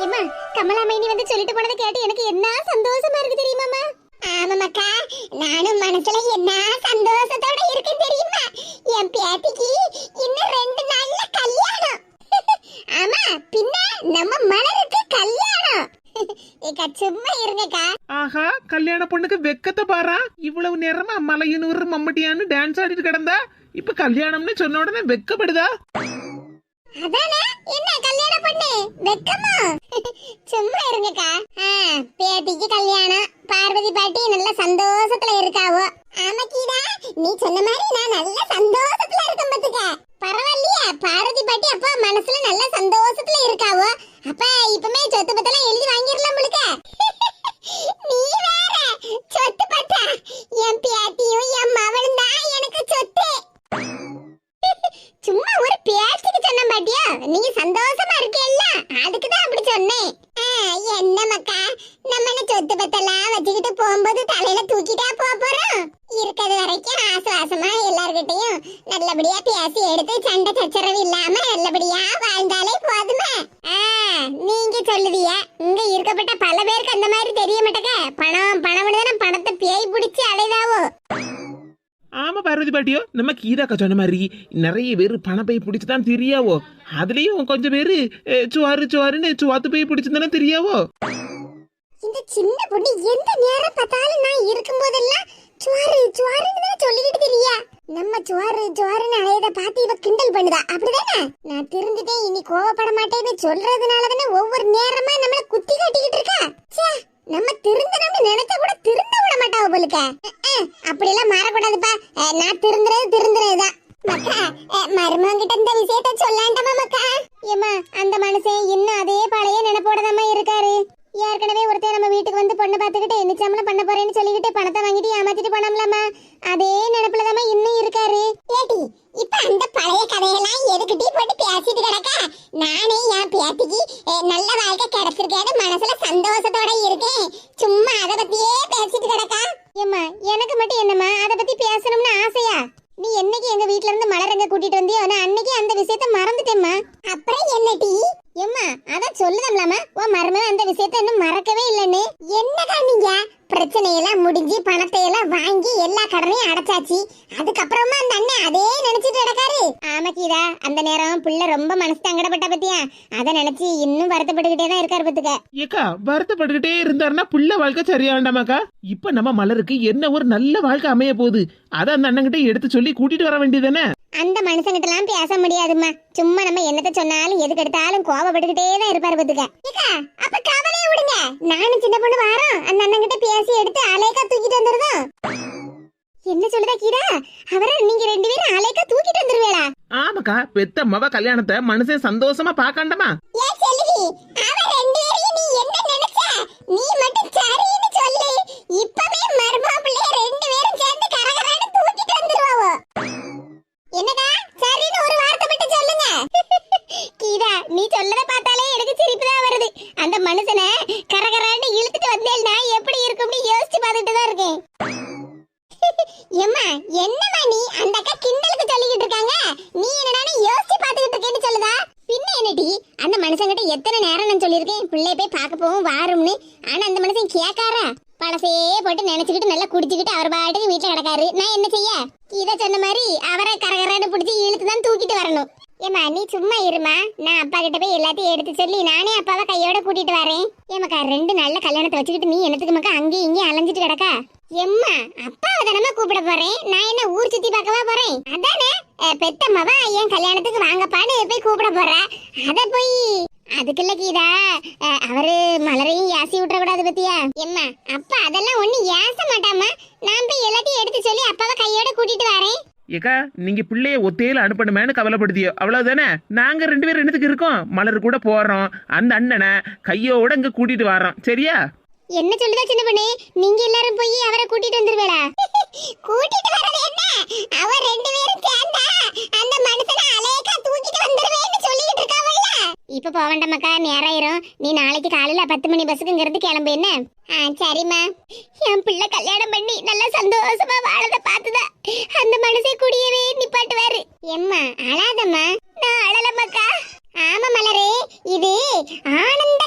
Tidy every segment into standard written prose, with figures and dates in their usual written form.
ஏமா கமலா மைனி வந்து சொல்லிட்டு போனதை கேட்டு எனக்கு என்ன சந்தோஷமா இருக்கு தெரியுமாமா? ஆமாக்கா, நானும் மனசுல என்ன சந்தோஷத்தோட இருக்கு தெரியுமா? என் பேத்திக்கு இன்னும் 2 நாள்ல கல்யாணம். ஆமா, பின்ன நம்ம மலருக்கு கல்யாணம். ஏக்கா சும்மா இருங்கக்கா. ஆஹா, கல்யாண பொண்ணுக்கு வெக்கத்தை பாரா. இவ்வளவு நேரமா மலையனூர் மம்மட்டியான்னு டான்ஸ் ஆடிட்டு கிடந்தா இப்ப கல்யாணம்னு சொன்ன உடனே வெக்கப்படுதா? அதானே, என்ன கல்யாண பொண்ணு வெக்கமா? சும்மா இருங்கக்கா. பேத்திக்கு கல்யாணம், பார்வதி பாட்டி நல்ல சந்தோஷத்துல இருக்காவோ. ஆமா கீதா, நீ சொன்ன மாதிரி நான் நல்ல சந்தோஷத்துல இருக்கேன் பாத்துக்க. பரவாயில்லையா, பார்வதி பாட்டி அப்பா மனசுல நல்ல சந்தோஷத்துல இருக்காவோ. அப்ப இப்பமே சொத்து பத்தெல்லாம் எழுதி வாங்கிடலாம் முழுக்க. நீ வேற சொத்து பத்தா, என் பேத்தியும் என் மவளும் தான் எனக்கு சொத்து. சும்மா ஒரு பேச்சுக்கு சொன்ன பாட்டியா, நீங்க சந்தோஷமா இருக்கீல்ல, அதுக்கு தான் அப்படி சொன்னேன். என்ன மக்கா, நம்ம சொத்து பத்தெல்லாம் வச்சுக்கிட்டு போகும்போது தலையில தூக்கிட்டா போறோம். இருக்கிறது வரைக்கும் ஆசுவாசமா எல்லார்கிட்டையும் நல்லபடியா பேசி எடுத்து சண்டை சச்சரவு இல்லாம நல்லபடியா வாழ்ந்தாலே போதுமே. நீங்க சொல்லுதிய, இங்க இருக்கப்பட்ட பல பேருக்கு அந்த மாதிரி தெரிய மாட்டேங்க. பணம் பணம் பணத்தை பேய் பிடிச்சு அலைதாவோ. ஆமா பார்வதி பாட்டியோ, நம்ம கீதாக்கா சொன்ன மாதிரி நிறைய பேர் பணப்பை பிடிச்சுதான் தெரியாவோ. அதுலயும் கொஞ்சம் பேரு சுவாருன்னு சுவாத்து பை பிடிச்சுதானே தெரியாவோ. இந்த சின்ன பொண்ணு எந்த நேரம் பார்த்தாலும் நான் இருக்கும் போதெல்லாம் சுவாருன்னு சொல்லிக்கிட்டு தெரியா. நம்ம சுவாருன்னு அலையத பார்த்து இவ கிண்டல் பண்ணுதா, அப்படிதானே? நான் திருந்துட்டேன், இனி கோவப்பட மாட்டேன்னு சொல்றதுனாலதானே ஒவ்வொரு நேரமா நம்மள குத்தி காட்டிக்கிட்டு இருக்கா. நம்ம திருந்தணும்னு நினைச்சா கூட திருந்த விட மாட்டாவ போலுக்க. அப்படி எல்லாம் மாறக்கூடாதுப்பா. நான் திருந்துறதுதான் மக்கா. மருமகிட்ட இந்த விஷயத்த சொல்லாண்டாமா மக்கா? ஏமா, அந்த மனுஷன் இன்னும் அதே பழைய நினைப்போடதாமா இருக்காரு. ஏற்கனவே ஒருத்தர் நம்ம வீட்டுக்கு வந்து பொண்ணு பார்த்துக்கிட்டு நிச்சயம்லாம் பண்ண போறேன்னு சொல்லிக்கிட்டு பணத்தை வாங்கிட்டு ஏமாத்திட்டு போனோம்லாமா, அதே நினைப்புலதாமா இன்னும் இருக்காரு. ஏடி, இப்ப அந்த பழைய கதையெல்லாம் எதுக்கிட்டே போட்டு பேசிட்டு கிடக்க? நானே என் பேத்திக்கு நல்ல வாழ்க்கை கிடைச்சிருக்கேன்னு மனசுல சந்தோஷத்தோட இருக்கேன். சும்மா அதை பத்தியே பேசிட்டு கிடக்கா? ஏம்மா, எனக்கு மட்டும் என்னம்மா அதை பத்தி பேசணும்னு ஆசையா? நீ என்னைக்கு எங்க வீட்ல இருந்து மலரங்க கூட்டிட்டு வந்தியோ, நான் அன்னைக்கு அந்த விஷயத்த மறந்துட்டேம்மா. அப்புறம் என்னடி? ஏம்மா, அதான் சொல்லுதம்லாமா, உன் மருமகன் அந்த விஷயத்த இன்னும் மறக்கவே இல்லைன்னு. என்னடா நீங்க பிரச்சனையெல்லாம் முடிஞ்சு பணத்தை எல்லாம் வாங்கி எல்லா கடனையும் அடைச்சாச்சு, அதுக்கப்புறமா அந்த அண்ணன் அதே நினைச்சிட்டு கிடக்காரு. ஆமா கீதா, அந்த நேரம் புள்ள ரொம்ப மனசு தங்கடப்பட்ட பத்தியா, அதை நினைச்சு இன்னும் வருத்தப்பட்டுக்கிட்டே தான் இருக்காரு பத்துக்க. ஏக்கா, வருத்தப்பட்டுக்கிட்டே இருந்தாருன்னா புள்ள வாழ்க்கை சரியா வேண்டாமாக்கா? இப்ப நம்ம மலருக்கு என்ன ஒரு நல்ல வாழ்க்கை அமைய போகுது, அதை அந்த அண்ணன்கிட்ட எடுத்து சொல்லி கூட்டிட்டு வர வேண்டியதானே? அந்த மனுஷங்கிட்ட எல்லாம் பேச முடியாதுமா. சும்மா நம்ம என்னத்த சொன்னாலும் எதுக்கு எடுத்தாலும் கோவப்பட்டுக்கிட்டே தான் இருப்பாரு பத்துக்க. அப்ப கவலையை விடுங்க, நானும் சின்ன பொண்ணு வாரோம், அந்த அண்ணன் கிட்ட பேசி எடுத்து அலேக்கா தூக்கிட்டு வந்துருதோம். என்ன சொல்லுதா கீதா, அவரை நீங்க 2 பேரும் அலேக்கா தூக்கிட்டு வந்துருவேளா? ஆமாக்கா, பெத்த மவ கல்யாணத்தை மனுஷன் சந்தோஷமா பாக்காண்டமா? ஏ செல்வி, அவ 2 பேரையும் நீ என்ன நினைச்ச? நீ மட்டும் சரின்னு சொல்லு, இப்பவே மருமகளே 2 பேரும் சேர்ந்து கரகரன்னு தூக்கிட்டு வந்துருவாவோ. என்னடா சரின்னு ஒரு வார்த்தை மட்டும் சொல்லுங்க. கீதா, நீ சொல்லத பார்த்தாலே எனக்கு சிரிப்பு தான் வருது. அந்த மனுஷனை கரகரான்னு இழுத்துட்டு வந்தேன்னா எப்படி இருக்கும்னு யோசிச்சு பார்த்துட்டு தான் இருக்கேன். ஏம்மா, என்னம்மா நீ அந்த அக்கா கிண்டலுக்கு சொல்லிக்கிட்டு இருக்காங்க, நீ என்னடானே யோசிச்சு பார்த்துக்கிட்டு இருக்கேன்னு சொல்லுதா? பின்ன என்னடி, அந்த மனுஷங்கிட்ட எத்தனை நேரம் நான் சொல்லியிருக்கேன் பிள்ளைய போய் பார்க்க போவோம் வாரும்னு. ஆனா அந்த மனுஷன் கேட்காரா? பழசையே போட்டு நினைச்சுக்கிட்டு நல்லா குடிச்சுக்கிட்டு அவர் பாட்டுக்கு வீட்டுல கிடக்காரு. நான் என்ன செய்ய? இதை சொன்ன மாதிரி அவரை கரகரன்னு பிடிச்சி இழுத்து தான் தூக்கிட்டு வரணும். ஏமா, நீ சும்மா இருமா, நான் அப்பா கிட்ட போய் எல்லாத்தையும் எடுத்து சொல்லி நானே அப்பாவை கையோட கூட்டிட்டு வரேன். ஏமாக்கா, 2 நாள்ல கல்யாணத்தை வச்சுக்கிட்டு நீ என்னத்துக்கு மக்கா அங்கேயும் இங்கேயும் அலைஞ்சிட்டு கிடக்கா? எம்மா, அப்பாவை தானமா கூப்பிட போறேன், நான் என்ன ஊர் சுத்தி பார்க்கவா போறேன்? அதானே பெத்த மவ என் கல்யாணத்துக்கு வாங்கப்பான்னு போய் கூப்பிட போற. அத போய் அதுக்குள்ள கீதா, அவரு மலரையும் ஏசி விட்டுற கூடாது பத்தியா? எம்மா, அப்பா அதெல்லாம் ஒண்ணு ஏச மாட்டாமா, நான் போய் எல்லாத்தையும் எடுத்து சொல்லி அப்பாவை கையோட கூட்டிட்டு வரேன். ஏக்கா, நீங்க பிள்ளைய ஒத்தையில அனுப்பணுமேனு கவலைப்படுத்தியோ, அவ்வளவுதானே? நாங்க 2 பேரும் என்னத்துக்கு இருக்கோம், மலர் கூட போறோம், அந்த அண்ணனை கையோட இங்க கூட்டிட்டு வரோம், சரியா? என்ன சொல்லுதா சின்ன பொண்ணு, நீங்க எல்லாரும் போய் அவரை கூட்டிட்டு வந்துருவேளா? கூட்டிட்டு வரது என்ன, அவ 2 பேரும் சேர்ந்தா அந்த மனுஷனை அலேக்கா தூக்கிட்டு வந்துருவேன்னு சொல்லிட்டு இருக்காவல்ல. இப்ப போக வேண்டாமக்கா, நேராயிரும். நீ நாளைக்கு காலையில 10 மணி பஸ்ஸுக்குங்கிறது கிளம்பு என்ன? சரிம்மா. என் பிள்ளை கல்யாணம் பண்ணி நல்லா சந்தோஷமா வாழத பார்த்துதா அந்த மனுஷை குடியவே நிப்பாட்டுவாரு. எம்மா அழாதம்மா. நான் அழலமாக்கா. ஆமா மலரே, இது ஆனந்த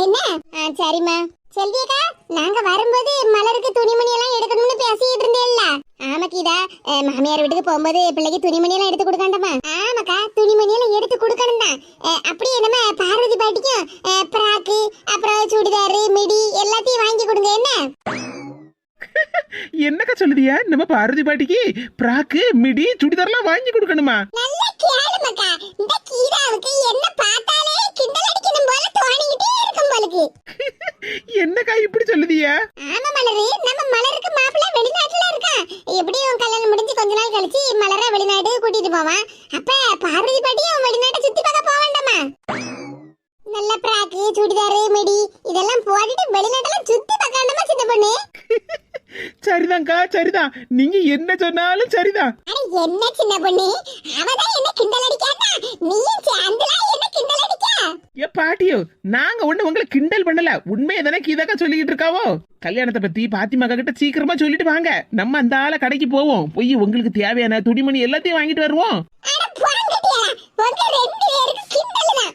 என்ன? சரிம்மா. செல்வியக்கா, நாங்க வரும்போது மலருக்கு துணிமணி எல்லாம் எடுக்கணும்னு பேசிட்டு இருந்தேல்ல? ஆமா கீதா, மாமியார் வீட்டுக்கு போகும்போது பிள்ளைக்கு துணிமணி எல்லாம் எடுத்து கொடுக்காண்டமா? ஆமாக்கா, துணிமணி எல்லாம் எடுத்து கொடுக்கணும் தான். அப்படியே நம்ம பார்வதி பாட்டிக்கும் பிராக்கு, அப்புறம் சுடிதாரு, மிடி எல்லாத்தையும் வாங்கி கொடுங்க. என்ன என்னக்கா சொல்லுதியா? நம்ம பார்வதி பாட்டிக்கு பிராக்கு, மிடி, சுடிதார்லாம் வாங்கி கொடுக்கணுமா? நல்லா கேளுமக்கா. இந்த கீதாவுக்கு என்ன பார்த்தாலே கிண்டல் அடிக்கணும் போல தோணிக்கிட்டே இருக்கும் போலுக்கு. என்னக்கா இப்படி சொல்லுதியா? ஆமா மலரு, நம்ம மலருக்கு மாப்பிள்ளை வெளிநாட்டுல இருக்கான். எப்படியும் கல்யாணம் முடிஞ்சு கொஞ்ச நாள் கழிச்சு மலரை வெளிநாடு கூட்டிட்டு போவான். அப்ப பார்வதி பாட்டியும் வெளிநாட்டை சுத்தி பார்க்க போக வேண்டாமா? நல்ல பிராக்கு, சுடிதாரு, மிடி இதெல்லாம் போட்டுட்டு வெளிநாட்டெல்லாம் சுத்தி பார்க்காண்டமா சின்ன பொண்ணு? சரிதான்க்கா, சரிதான். நீங்க என்ன சொன்னாலும் சரிதான். அட என்ன சின்ன பொண்ணு, அவதான் என்ன கிண்டல் அடிக்காதா? நீயும் சேர்ந்துல என்ன கிண்டல் அடிக்க? ஏ பாட்டியோ, நாங்க ஒண்ணு உங்களை கிண்டல் பண்ணல. உண்மையை தானே கீதாக்கா சொல்லிக்கிட்டு இருக்காவோ. கல்யாணத்தை பத்தி பாத்திமாக்கா கிட்ட சீக்கிரமா சொல்லிட்டு வாங்க. நம்ம அந்த ஆள கடைக்கு போவோம். போய் உங்களுக்கு தேவையான துணிமணி எல்லாத்தையும் வாங்கிட்டு வருவோம். அட போங்கடியா, உங்க ரெண்டு பேருக்கு கிண்டல் தான்.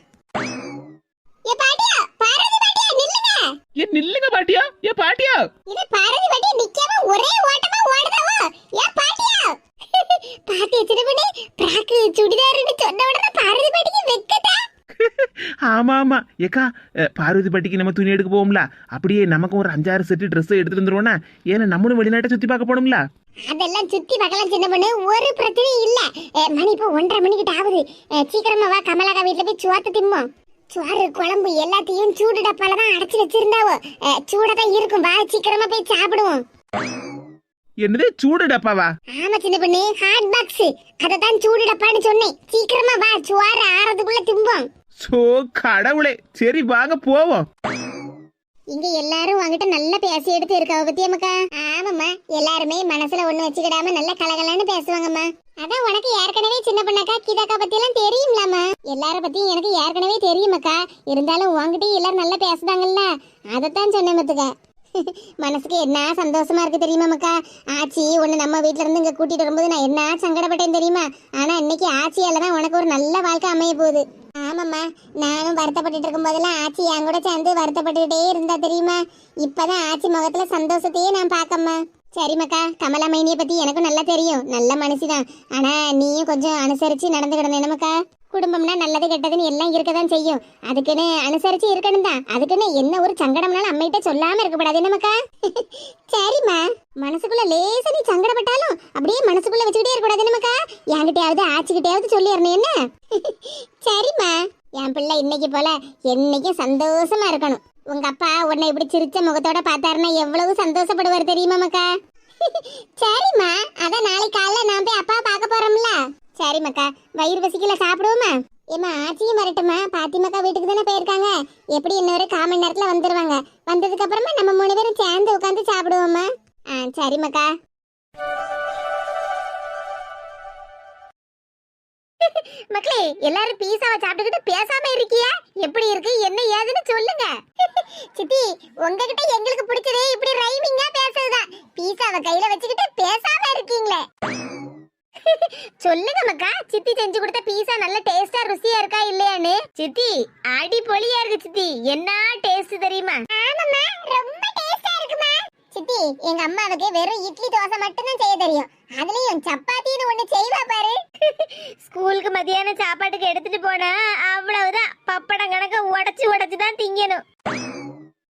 ஏ பாட்டியா, பார்வதி பாட்டியா நில்லுங்க. ஏ நில்லுங்க பாட்டியா. ஏ பாட்டியா, இது பார்வதி பாட்டியா நிக்காம ஒரே ஓட்டமா ஓடுதாவோ? ஏ பாட்டியா, பாத்தி சின்னபண்ணே பிராக்கு சுடிதாருன்னு சொன்ன உடனே பார்வதி பாட்டிக்கு வெக்கதா? ஆமா ஆமா ஏக்கா, பார்வதி பாட்டிக்கு நம்ம துணி எடுக்க போவோம்ல, அப்படியே நமக்கு ஒரு 5-6 செட்டு ட்ரெஸ் எடுத்துட்டு வந்துருவோம்னா, ஏன்னா நம்மளும் வெளிநாட்டை சுத்தி பார்க்க போனோம்ல. அதெல்லாம் சுத்தி பார்க்கலாம் சின்ன பொண்ணு, ஒரு பிரச்சனையும் இல்ல. மணி இப்போ 1:30 மணிக்கிட்ட ஆகுது. சீக்கிரமா வா, கமலாக்கா வீட்டுல போய் சுவாத்து திம்போம். சுவாறு குழம்பு எல்லாத்தையும் சூடு டப்பால தான் அடைச்சு வச்சிருந்தாவோ. சூடதான் இருக்கும், வா சீக்கிரமா போய் சாப்பிடுவோம். என்னது சூடு டப்பாவா? ஆமா சின்ன பொண்ணு, ஹாட் பாக்ஸ், அததான் சூடு டப்பான்னு சொன்னேன். சீக்கிரமா வா, சுவாறு ஆறதுக்குள்ள திம்போம். சோ கடவுளே, சரி வாங்க போவோம். இங்க எல்லாரும் வாங்கிட்ட நல்லா பேசி எடுத்து இருக்காவ பத்தியம்மாக்கா? ஆமாம்மா, எல்லாருமே மனசுல ஒண்ணு வச்சுக்கிடாம நல்லா கலகலன்னு பேசுவாங்கம்மா. அதான் உனக்கு ஏற்கனவே சின்ன பொண்ணாக்கா கீதாக்கா பத்தி எல்லாம் தெரியும்லாமா? எல்லார பத்தியும் எனக்கு ஏற்கனவே தெரியுமாக்கா. இருந்தாலும் உங்ககிட்டயும் எல்லாரும் நல்லா பேசுதாங்கல்ல, அதத்தான் சொன்னேன் மத்துக்க. மனசுக்கு என்ன சந்தோஷமா இருக்கு தெரியுமாக்கா? ஆச்சி உன்னை நம்ம வீட்டுல இருந்து இங்க கூட்டிட்டு வரும்போது நான் என்ன சங்கடப்பட்டேன் தெரியுமா? ஆனா இன்னைக்கு ஆச்சியால தான் உனக்கு ஒரு நல்ல வாழ்க்கை அமைய போகுது. ஆமாம்மா, நானும் வருத்தப்பட்டு இருக்கும் போதெல்லாம் ஆச்சி என் கூட சேர்ந்து வருத்தப்பட்டுக்கிட்டே இருந்தா தெரியுமா? இப்பதான் ஆச்சி முகத்துல சந்தோஷத்தையே நான் பாக்கம்மா. சரிம்மாக்கா, கமலா மைனியை பத்தி எனக்கும் நல்லா தெரியும், நல்ல மனுஷிதான். ஆனா நீயும் கொஞ்சம் அனுசரிச்சு நடந்துக்கிடணும் என்னமாக்கா? குடும்பம்னா நல்லது கெட்டதுன்னு எல்லாம் இருக்கதான் செய்யும். அதுக்குன்னு அனுசரிச்சு இருக்கணும் தான். அதுக்குன்னு என்ன ஒரு சங்கடம்னாலும் அம்மையிட்ட சொல்லாம இருக்கப்படாது என்னமாக்கா? சரிம்மா, மனசுக்குள்ள லேசா நீ சங்கடப்பட்டாலும் அப்படியே மனசுக்குள்ள வச்சுக்கிட்டே இருக்கக்கூடாது என்னமாக்கா? என்கிட்டயாவது ஆச்சிக்கிட்டயாவது சொல்லிடணும் என்ன? சரிம்மா, என் பிள்ளை இன்னைக்கு போல என்னைக்கும் சந்தோஷமா இருக்கணும். உங்க அப்பா உன்னை இப்படி சிரிச்ச முகத்தோட பார்த்தாருன்னா எவ்வளவு சந்தோஷப்படுவார் தெரியுமாக்கா? சரிம்மா, அதான் நாளைக்கு காலைல நான் போய் அப்பா பார்க்க போறோம்ல. சரிம்மாக்கா, வயிறு பசிக்கல, சாப்பிடுவோமா? ஏமா ஆச்சியும் வரட்டுமா? பாத்திமாக்கா வீட்டுக்கு தானே போயிருக்காங்க. எப்படி இன்னொரு 1/4 மணி நேரத்துல வந்துருவாங்க. வந்ததுக்கு அப்புறமா நம்ம 3 பேரும் சேர்ந்து உட்காந்து சாப்பிடுவோமா? சரிம்மாக்கா. மக்களே, எல்லாரும் பீஸாவை சாப்பிட்டுக்கிட்டு பேசாம இருக்கியா? எப்படி இருக்கு என்ன ஏதுன்னு சொல்லுங்க. சித்தி, உங்ககிட்ட எங்களுக்கு பிடிச்சதே இப்படி ரைமிங்கா பேசுறதுதான். பீஸாவை கையில வச்சுக்கிட்டு பேசாம இருக்கீங்களே. சொல்லுங்க மக்கா, சித்தி செஞ்சு கொடுத்த பீஸா நல்ல டேஸ்டா ருசியா இருக்கா இல்லையான்னு? சித்தி அடிபொலியா இருக்கு சித்தி, என்ன டேஸ்ட் தெரியுமா? ஆமாம்மா, ரொம்ப டேஸ்டா இருக்குமா. சித்தி, எங்க அம்மாவுக்கு வெறும் இட்லி தோசை மட்டும் தான் செய்ய தெரியும். அதுலயும் சப்பாத்தின்னு ஒண்ணு செய்வா பாரு. ஸ்கூலுக்கு மதியான சாப்பாட்டுக்கு எடுத்துட்டு போனா அவ்வளவுதான், பப்படம் கணக்க உடைச்சு தான் திங்கணும்.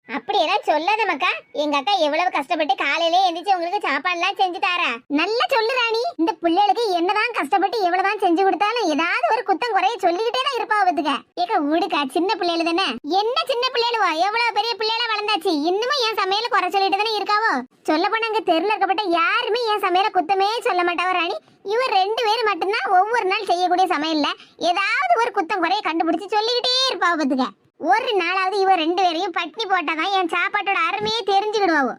அப்படியெல்லாம் சொல்லாத மக்கா. எங்க அக்கா எவ்வளவு கஷ்டப்பட்டு காலையிலே எந்திரிச்சு உங்களுக்கு சாப்பாடுலாம் செஞ்சு தாரா. நல்லா சொல்லு ராணி. இந்த பிள்ளைகளுக்கு என்னதான் கஷ்டப்பட்டு எவ்வளவுதான் செஞ்சு கொடுத்தாலும் ஏதாவது ஒரு குத்தம் குறைய சொல்லிக்கிட்டே தான் இருப்பா. அவத்துக்க ஏக்கா ஊடுக்கா, சின்ன பிள்ளைகள் தானே. என்ன சின்ன பிள்ளைகளுவா, எவ்வளவு பெரிய பிள்ளைகளா வளர்ந்தாச்சு, இன்னமும் என் சமையல குறை சொல்லிட்டு தானே இருக்காவோ. சொல்ல போனா அங்க தெருல இருக்கப்பட்ட யாருமே என் சமையல குத்தமே சொல்ல மாட்டாவோ ராணி. இவர் 2 பேரும் மட்டும்தான் ஒவ்வொரு நாள் செய்யக்கூடிய சமையல்ல ஏதாவது ஒரு குத்தம் குறைய கண்டுபிடிச்சு சொல்லிக்கிட்டே இருப்பா. அவத்துக்க ஒரு நாளாவது இவ 2 பேரையும் பட்டினி போட்டாதான் என் சாப்பாட்டோட அருமையே தெரிஞ்சுக்கிடுவாவோ.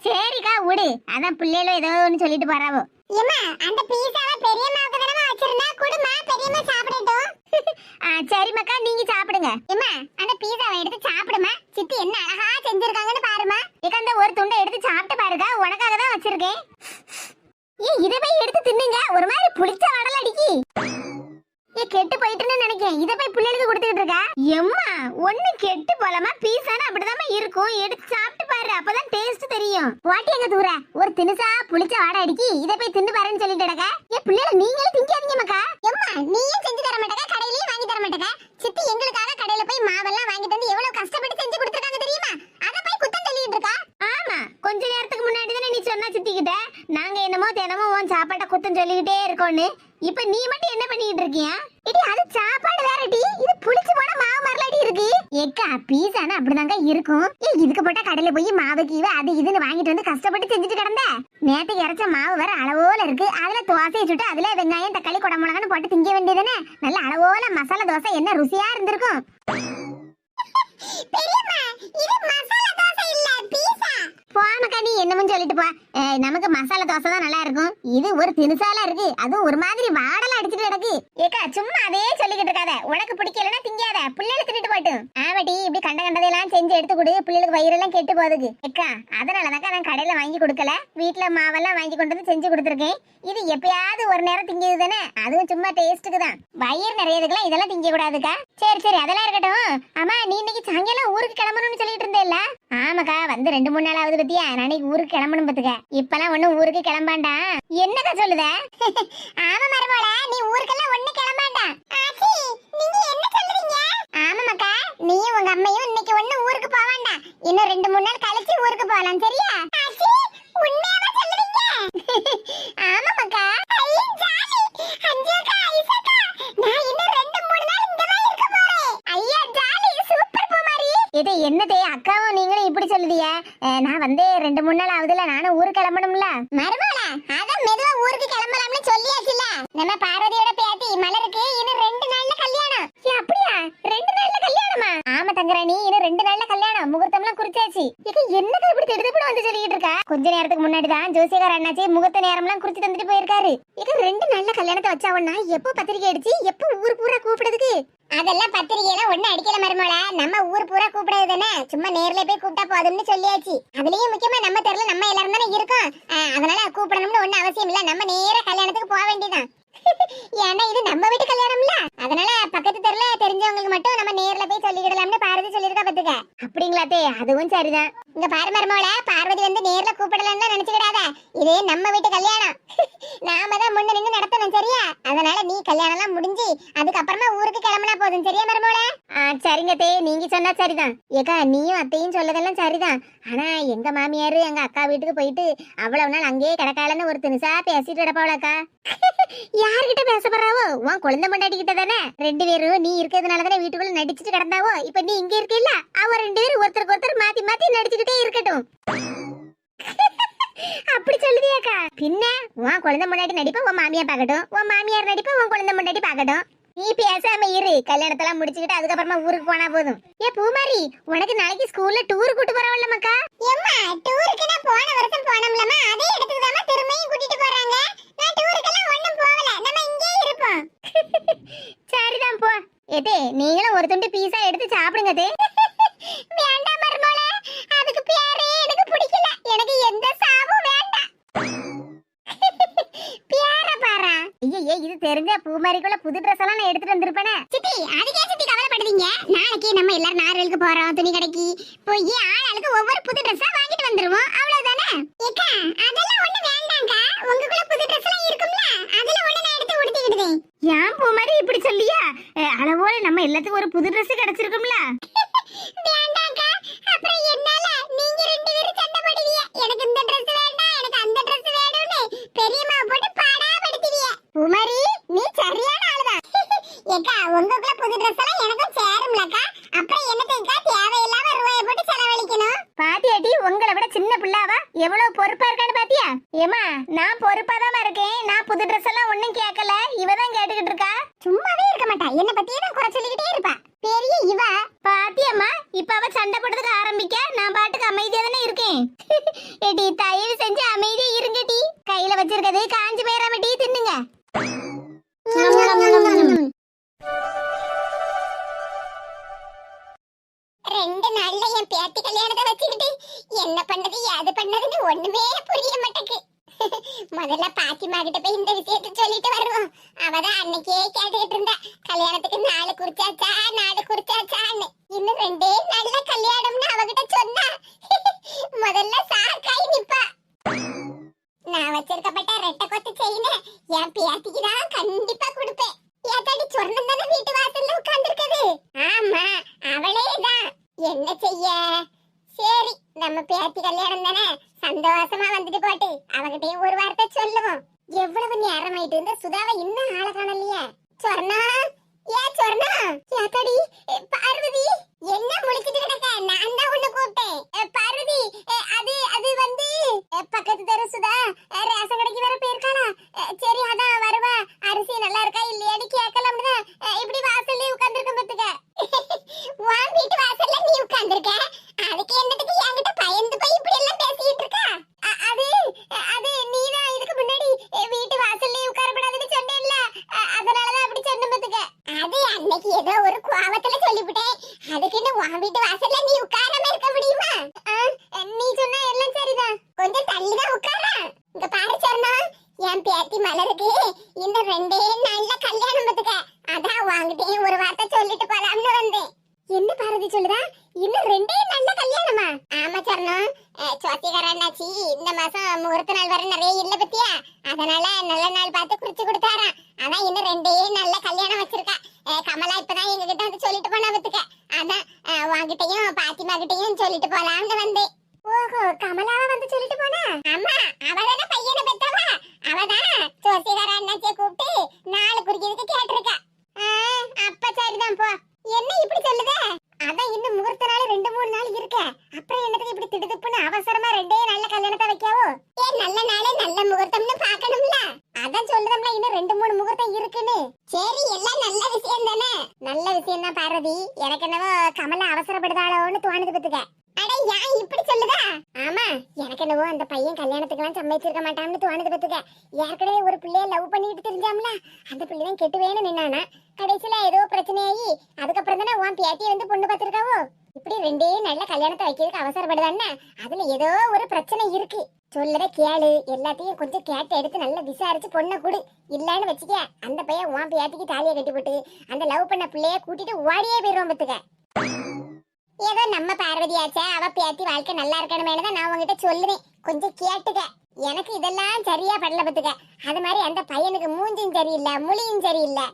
சரிக்கா விடு, அதான் பிள்ளைகளும் ஏதோ ஒன்று சொல்லிட்டு போறாவோ. ஏமா, அந்த பீஸாவை பெரியம்மாவுக்கு தானே வச்சிருந்தா, குடுமா பெரியம்மா சாப்பிடட்டும். சரிம்மாக்கா, நீங்க சாப்பிடுங்க. ஏமா, அந்த பீஸாவை எடுத்து சாப்பிடுமா. சித்தி என்ன அழகா செஞ்சிருக்காங்கன்னு பாருமா. ஏக்கா, அந்த ஒரு துண்டை எடுத்து சாப்பிட்டு பாருக்கா, உனக்காக தான் வச்சிருக்கேன். இதை போய் எடுத்து தின்னுங்க, ஒரு மாதிரி புளிச்ச வடல அடிக்கி. கெட்டு போயிட்டுன்னு நினைக்கிறேன். இத போய் பிள்ளைகளுக்கு கொடுத்துட்டு இருக்கா? எம்மா ஒண்ணு கெட்டு போலாமா? பீஸானா அப்படிதான் இருக்கும். எடுத்து சாப்பிட்டு பாரு, அப்பதான் டேஸ்ட் தெரியும். வாட்டி எங்க தூர ஒரு தினுசா புளிச்ச வாடை அடிக்கி இத போய் தின்னு பாருன்னு சொல்லிட்டு கிடக்க. பிள்ளைகள் நீங்களே திங்காதீங்க மக்கா. எம்மா நீயும் செஞ்சு தர மாட்டேங்க, கடையிலயும் வாங்கி தர மாட்டேங்க. சித்தி எங்களுக்காக கடையில போய் மாவெல்லாம் வாங்கிட்டு வந்து எவ்வளவு கஷ்டப்பட்டு செஞ்சு கொடுத்துருக்காங்க தெரியுமா? அத போய் குத்தம் சொல்லிட்டு இருக்கா. ஆமா, கொஞ்ச நேரத்துக்கு முன்னாடி தானே நீ சொன்னா சித்தி கிட்ட நாங்க என்னமோ தினமும் உன் சாப்பாட்டை குத்தம் சொல்லிக்கிட்டே இருக்கோன்னு. இப்ப நீ மட்டும் என்ன பண்ணிட்டு இருக்கியா? இடி அது சாப்பாடு வேறடி, இது புளிச்சு போன மாவு மரலடி இருக்கு. ஏக்கா பீஸானா அப்படிதாங்க இருக்கும். இதுக்கு போட்டா கடையில போய் மாவு கீவு அது இதுன்னு வாங்கிட்டு வந்து கஷ்டப்பட்டு செஞ்சுட்டு கிடந்த. நேத்துக்கு இறைச்ச மாவு வேற அளவோல இருக்கு. அதுல தோசையை சுட்டு அதுல வெங்காயம் தக்காளி குடமிளகான்னு போட்டு திங்க வேண்டியதுதானே. நல்ல அளவோல மசாலா தோசை என்ன ருசியா இருந்திருக்கும். பெரியம்மா இது மசாலா தோசை இல்ல பீஸா. போமக்கா நீ என்னமும் சொல்லிட்டு போ. நமக்கு மசாலா தோசை தான் நல்லா இருக்கும். இது ஒரு தினுசாலா இருக்கு, அதுவும் ஒரு மாதிரி வாடல அடிச்சிட்டு கிடக்கு. ஏக்கா சும்மா அதே சொல்லிக்கிட்டு இருக்காத. உனக்கு பிடிக்கலன்னா திங்காத, பிள்ளைகளுக்கு தின்னுட்டு போட்டும். ஆமாடி இப்படி கண்ட கண்டதெல்லாம் செஞ்சு எடுத்து கொடு, பிள்ளைகளுக்கு வயிறெல்லாம் கெட்டு போகுது. ஏக்கா அதனாலதாக்கா நான் கடையில வாங்கி கொடுக்கல, வீட்டுல மாவெல்லாம் வாங்கி கொண்டு வந்து செஞ்சு கொடுத்துருக்கேன். இது எப்பயாவது ஒரு நேரம் திங்கிது தானே, அதுவும் சும்மா டேஸ்ட்டுக்கு தான். வயிறு நிறையதுக்கெல்லாம் இதெல்லாம் திங்க கூடாதுக்கா. சரி சரி அதெல்லாம் இருக்கட்டும். ஆமா நீ இன்னைக்கு சாயங்காலம் ஊருக்கு கிளம்பணும்னு சொல்லிட்டு இருந்தேல்ல? ஆமாக்கா வந்து 2-3 நாள் ஆகுது பத்தியா. நாளைக்கு ஊருக்கு கிளம்பணும் பத்துக்க. இப்பெல்லாம் ஒண்ணும் ஊருக்கு கிளம்பாண்டா. என்னக்கா சொல்லுத? ஆமா மருமகள நீ ஊருக்கெல்லாம் ஒண்ணு கிளம்பாண்டா. ஆச்சி நீங்க என்ன சொல்றீங்க? ஆமாக்கா நீயும் உங்க அம்மையும் இன்னைக்கு ஒண்ணு ஊருக்கு போவாண்டா. இன்னும் 2-3 நாள் கழிச்சு ஊருக்கு போகலாம் சரியா? ஆச்சி உண்மையாவா சொல்றீங்க? ஆமாக்கா. ஐ ஜாலி. அஞ்சேக்கா ஐசக்கா நான் இன்னும் 2-3 நாள் இங்க தான் இருக்க போறேன். ஐயா ஜாலி சூப்பர் பூமாரி. இது என்னதே அக்காவும் நீங்களும் இப்படி சொல்லுதியா? நான் வந்து 2-3 நாள் ஆகுதுல, நானும் ஊருக்கு கிளம்பணும்ல. மருமகள அத மெதுவா ஊருக்கு கிளம்பலாம்னு சொல்லியாச்சுல. நம்ம பார்வதியோட பேத்தி மலருக்கு இன்னும் 2 நாள்ல கல்யாணம். அப்படியா? 2 நாள்ல கல்யாணமா? ஆமா தங்கராணி இன்னும் 2 நாள்ல கல்யாணம். முகூர்த்தம்லாம் குறிச்சாச்சு. இது என்னது இப்படி திடுதிப்புன்னு வந்து சொல்லிட்டு இருக்கா? கொஞ்ச நேரத்துக்கு முன்னாடி தான் ஜோசியக்கார அண்ணாச்சி முகூர்த்த நேரம்லாம் குறிச்சு தந்துட்டு போயிருக்காரு. இது 2 நாள்ல கல்யாணத்தை வச்சாவன்னா எப்போ பத்திரிக்கை அடிச்சு எப்போ ஊர் பூரா கூப்பிடுறதுக்கு? அதெல்லாம் பத்திரிகையெல்லாம் ஒண்ணு அடிக்கல மருமகள. நம்ம ஊர் பூரா கூப்பிடாது தானே, சும்மா நேர்ல போய் கூப்பிட்டா போதும்னு சொல்லியாச்சு. அதுலயும் முக்கியமா நம்ம தெருல நம்ம எல்லாரும் தானே இருக்கோம். அதனால கூப்பிடணும்னு ஒண்ணு அவசியம் இல்ல. நம்ம நேரா கல்யாணத்துக்கு போக வேண்டியதான். ஏன்னா இது நம்ம வீட்டு கல்யாணம்ல, அதனால பக்கத்து தெருல தெரிஞ்சவங்களுக்கு மட்டும் நம்ம நேர்ல போய் சொல்லிக்கிடலாம்னு பார்வதி சொல்லிருக்கா பத்துக்க. அப்படிங்களாத்தே? அதுவும் சரிதான். இங்க பாரு மருமகள, பார்வதி வந்து நேர்ல கூப்பிடலாம்னு நினைச்சுக்கிடாத. இது நம்ம வீட்டு கல்யாணம். நாம தான் முன்ன நின்னு நடத்தணும் சரியா? அதனால நீ கல்யாணம் எல்லாம் முடிஞ்சு அதுக்கப்புறமா ஊருக்கு கிளம்பினா போதும் சரியா மருமகள? சரிங்க தே, நீங்க சொன்னா சரிதான். ஏக்கா நீயும் அத்தையும் சொல்லதெல்லாம் சரிதான். ஆனா எங்க மாமியாரு எங்க அக்கா வீட்டுக்கு போயிட்டு அவ்வளவு நாள் அங்கேயே கிடக்காலன்னு ஒரு தினுசா பேசிட்டு கிடப்பாவளக்கா. யார்கிட்ட பேசப்படுறாவோ? உன் குழந்தை மண்டாட்டி கிட்ட தானே. 2 பேரும் நீ இருக்கிறதுனால தானே வீட்டுக்குள்ள நடிச்சுட்டு கிடந்தாவோ. இப்ப நீ இங்க இருக்கீல்ல, அவ 2 பேரும் ஒருத்தருக்கு ஒருத்தர் மாத்தி மாத்தி நடிச்சுக்கிட்டே இருக்கட்டும். அப்படி சொல்லுதியாக்கா? பின்ன உன் குழந்தை முன்னாடி நடிப்ப உன் மாமியார் பாக்கட்டும், உன் மாமியார் நடிப்ப உன் குழந்தை முன்னாடி பாக்கட்டும். நீ பேசாம இரு, கல்யாணத்தெல்லாம் முடிச்சுக்கிட்டு அதுக்கப்புறமா ஊருக்கு போனா போதும். ஏ பூமாரி உனக்கு நாளைக்கு ஸ்கூல்ல டூர் கூட்டு போறவல்ல மக்கா? ஏம்மா டூருக்கு நான் போன வருஷம் போனோம்லமா, அதே இடத்துக்கு தான் திரும்பியும் கூட்டிட்டு போறாங்க. நான் டூருக்கெல்லாம் ஒண்ணும் போகல, நம்ம இங்கேயே இருப்போம். சரிதான் போ. ஏதே நீங்களும் ஒரு துண்டு பீஸா எடுத்து சாப்பிடுங்க தே. வேண்டாம் மருமகளே, அதுக்கு பேரே எனக்கு பிடிக்கல. எனக்கு எந்த சாவும் வேண்டாம். பேர பாரா. ஐயே இது தெரிஞ்ச பூமாரிக்குள்ள புது Dress எல்லாம் நான் எடுத்துட்டு வந்திருப்பேனே. சித்தி அதுக்கே சித்தி கவலைப்படுறீங்க. நாளைக்கு நம்ம எல்லாரும் நார்வேலுக்கு போறோம் துணி கடைக்கு. போய் ஆளுக்கு ஒவ்வொரு புது Dress-ஆ வாங்கிட்டு வந்துருவோம், அவ்வளவுதானே? ஏக்கா அதெல்லாம் ஒண்ணு வேண்டாம்க்கா. உங்களுக்குள்ள புது Dress எல்லாம் இருக்கும்ல, அதுல ஒண்ணு நான் எடுத்து உடுத்திக்கிடுதேன். ஏன் பூமாரி இப்படி சொல்லியா? அளவோட நம்ம எல்லாத்துக்கும் ஒரு புது Dress கிடைச்சிருக்கும்ல. வேண்டாம்க்கா, அப்புறம் என்னால நீங்க 2 பேரும் சண்டை போடுவீங்க. எனக்கு இந்த Dress வேண்டாம், எனக்கு அந்த Dress வேணும்னு பெரியம்மா போட்டு பாடா படுத்துவீங்க. பூமாரி நீ சரியான ஆளுதான். ஏக்கா உங்களுக்குள்ள புது Dress எல்லாம் எனக்கும் சேரும்லக்கா. அப்புறம் என்னத்தைக்கா தேவையில்லாம ரூபாயை போட்டு செலவழிக்கணும்? பாத்தியாட்டி உங்களை விட சின்ன பிள்ளாவா எவ்வளவு பொறுப்பா இருக்கான்னு பாத்தியா? ஏமா நான் பொறுப்பாதான் இருக்கேன். நான் புது Dress எல்லாம் ஒண்ணும் கேட்கல, இவதான் கேட்டுக்கிட்டு இருக்கா. சும்மாவே இருக்க மாட்டா, என்ன பத்தியே தான் குறை சொல்லிக்கிட்டே இருப்பா. பெரிய இவ பாத்தியம்மா, இப்ப அவ சண்டை போடுறதுக்கு ஆரம்பிக்க, நான் பாட்டுக்கு அமைதியா தானே இருக்கேன். ஏடி தயவு செஞ்சு அமைதியா இருங்க டி. கையில வச்சிருக்கிறது காஞ்சு போயிடாம டீ தின்னுங்க. 2 நாள்ல என் பேத்தி கல்யாணத்தை வச்சுக்கிட்டு என்ன பண்றது ஏது பண்ணதுன்னு ஒண்ணுமே புரிய மாட்டேங்குது. முதல்ல பாத்திமா கிட்ட போய் இந்த விஷயத்தை சொல்லிட்டு வருவோம். அவதான் அன்னைக்கே கேட்டுக்கிட்டு இருந்தா, சரி நம்ம பேத்தி கல்யாணம் தானே, சந்தோஷமா வந்துட்டு போட்டு அவகிட்டயும் ஒரு வார்த்தை சொல்லுவோம். எவ்வளவு நேரம் ஆயிட்டு இந்த சுதாவை இன்னும் ஆள காணலையே. சொர்ணா, ஏன் சொர்ணா? யாத்தடி பார்வதி, என்ன முழிச்சிட்டு கிடக்க? நான் தான் உன்னை கூப்பிட்டேன். பார்வதி, அது வந்து பக்கத்து தெரு சுதா ரேஷன் கடைக்கு வேற போயிருக்காளா? சரி அதான் வருவா, அரிசி நல்லா இருக்கா இல்லையான்னு கேட்கலாம்னு தான் இப்படி வாசல்ல உட்கார்ந்திருக்கேன் பாத்துக்க. உன் வீட்டு வாசல்ல நீ உட்கார்ந்திருக்க, அதுக்கு என்னத்துக்கு என்கிட்ட பயந்து போய் இப்படி எல்லாம் பேசிட்டு இருக்க? அது அது நீதான் இதுக்கு முன்னாடி வீட்டு வாசல்ல உட்காரப்படாதுன்னு சொன்னேன்ல, அதனாலதான் அப்படி சொன்ன பாத்துக்க. அது அன்னைக்கு ஏதோ ஒரு கோவத்துல சொல்லிவிட்டேன், அதுக்குன்னு உன் வீட்டு வாசல்ல நீ உட்காராம இருக்க முடியுமா? நீ சொன்னா எல்லாம் சரிதான், கொஞ்சம் தள்ளிதான் உட்கார. இங்க பாரு சொன்னா, என் பேத்தி மலருக்கு இன்னும் 2 நாள்ல கல்யாணம் பாத்துக்க. அதான் வாங்கிட்டேன் ஒரு வார்த்தை சொல்லிட்டு போலாம்னு வந்தேன். என்ன பாரதி சொல்லுதா? இன்னும் 2 நாள்ல கல்யாணமா? ஆமா சொன்னோம், சோத்திகார அண்ணாச்சி இந்த மாசம் முகூர்த்த நாள் வர நிறைய இல்ல பத்தியா, அதனால நல்ல நாள் பார்த்து குறிச்சு கொடுத்தாராம். அதான் இன்னும் 2 நாள்ல கல்யாணம் வச்சிருக்கா. கமலா இப்பதான் எங்க கிட்ட வந்து சொல்லிட்டு போனா பத்துக்க. அதான் வாங்கிட்டையும் பாத்திமா கிட்டையும் சொல்லிட்டு போலாம்னு வந்தேன். ஓஹோ, கமலாவா வந்து சொல்லிட்டு போனா? ஆமா, அவதான பையனை பெத்தவா, அவதான் சோத்திகார அண்ணாச்சியை கூப்பிட்டு நாலு குறிக்கிறதுக்கு கேட்டிருக்கா. அப்ப சரிதான் போ. என்ன இப்படி சொல்லுதே? அதான் இன்னும் முகூர்த்த நாள் 2-3 நாள் இருக்கு, அப்புறம் என்னத்துக்கு இப்படி திடுதுப்புன்னு அவசரமா 2 நாள்ல கல்யாணத்தை வைக்காவோ? நல்ல நாளே நல்ல முகூர்த்தம்னு பாக்கணும்ல, அதான் சொல்லுதம்ல இன்னும் 2-3 முகூர்த்தம் இருக்குன்னு. சரி, எல்லாம் நல்ல விஷயம் தானே. நல்ல விஷயம் தான் பார்வதி, எனக்கு என்னவோ கமலா அவசரப்படுதாளோன்னு தோணுது பத்துக்க. அட ஏன் இப்படி சொல்லுதா? ஆமா, எனக்கு என்னவோ அந்த பையன் கல்யாணத்துக்குலாம் சம்மதிச்சிருக்க மாட்டான்னு தோணுது பத்துக்க. ஏற்கனவே ஒரு பிள்ளைய லவ் பண்ணிட்டு தெரிஞ்சாம்ல, அந்த பிள்ளைதான் கெட்டு வேணும் நின்னானா, கடைசியில ஏதோ பிரச்சனையாகி அதுக்கப்புறம் தானே உன் பேத்தியை வந்து பொண்ணு பார்த்திருக்காவோ. இப்படி 2 நாள்ல கல்யாணத்தை வைக்கிறதுக்கு அவசரப்படுதான்னா அதுல ஏதோ ஒரு பிரச்சனை இருக்கு. சொல்லத கேளு, எல்லாத்தையும் கொஞ்சம் கேட்டு எடுத்து நல்லா விசாரிச்சு பொண்ணை கொடு. இல்லன்னு வச்சுக்க, அந்த பையன் உன் பேத்திக்கு தாலியை கட்டி போட்டு அந்த லவ் பண்ண பிள்ளைய கூட்டிட்டு ஓடியே போயிடுவான் பத்துக்க. ஏதோ நம்ம பார்வதியாச்சே, அவ பேத்தி வாழ்க்கை நல்லா இருக்கணுமேனதான் நான் உங்ககிட்ட சொல்லுவேன், கொஞ்சம் கேட்டுக்க. எனக்கு இதெல்லாம் சரியா படல பத்துக்க. அது மாதிரி அந்த பையனுக்கு மூஞ்சும் சரியில்லை, மொழியும் சரியில்லை.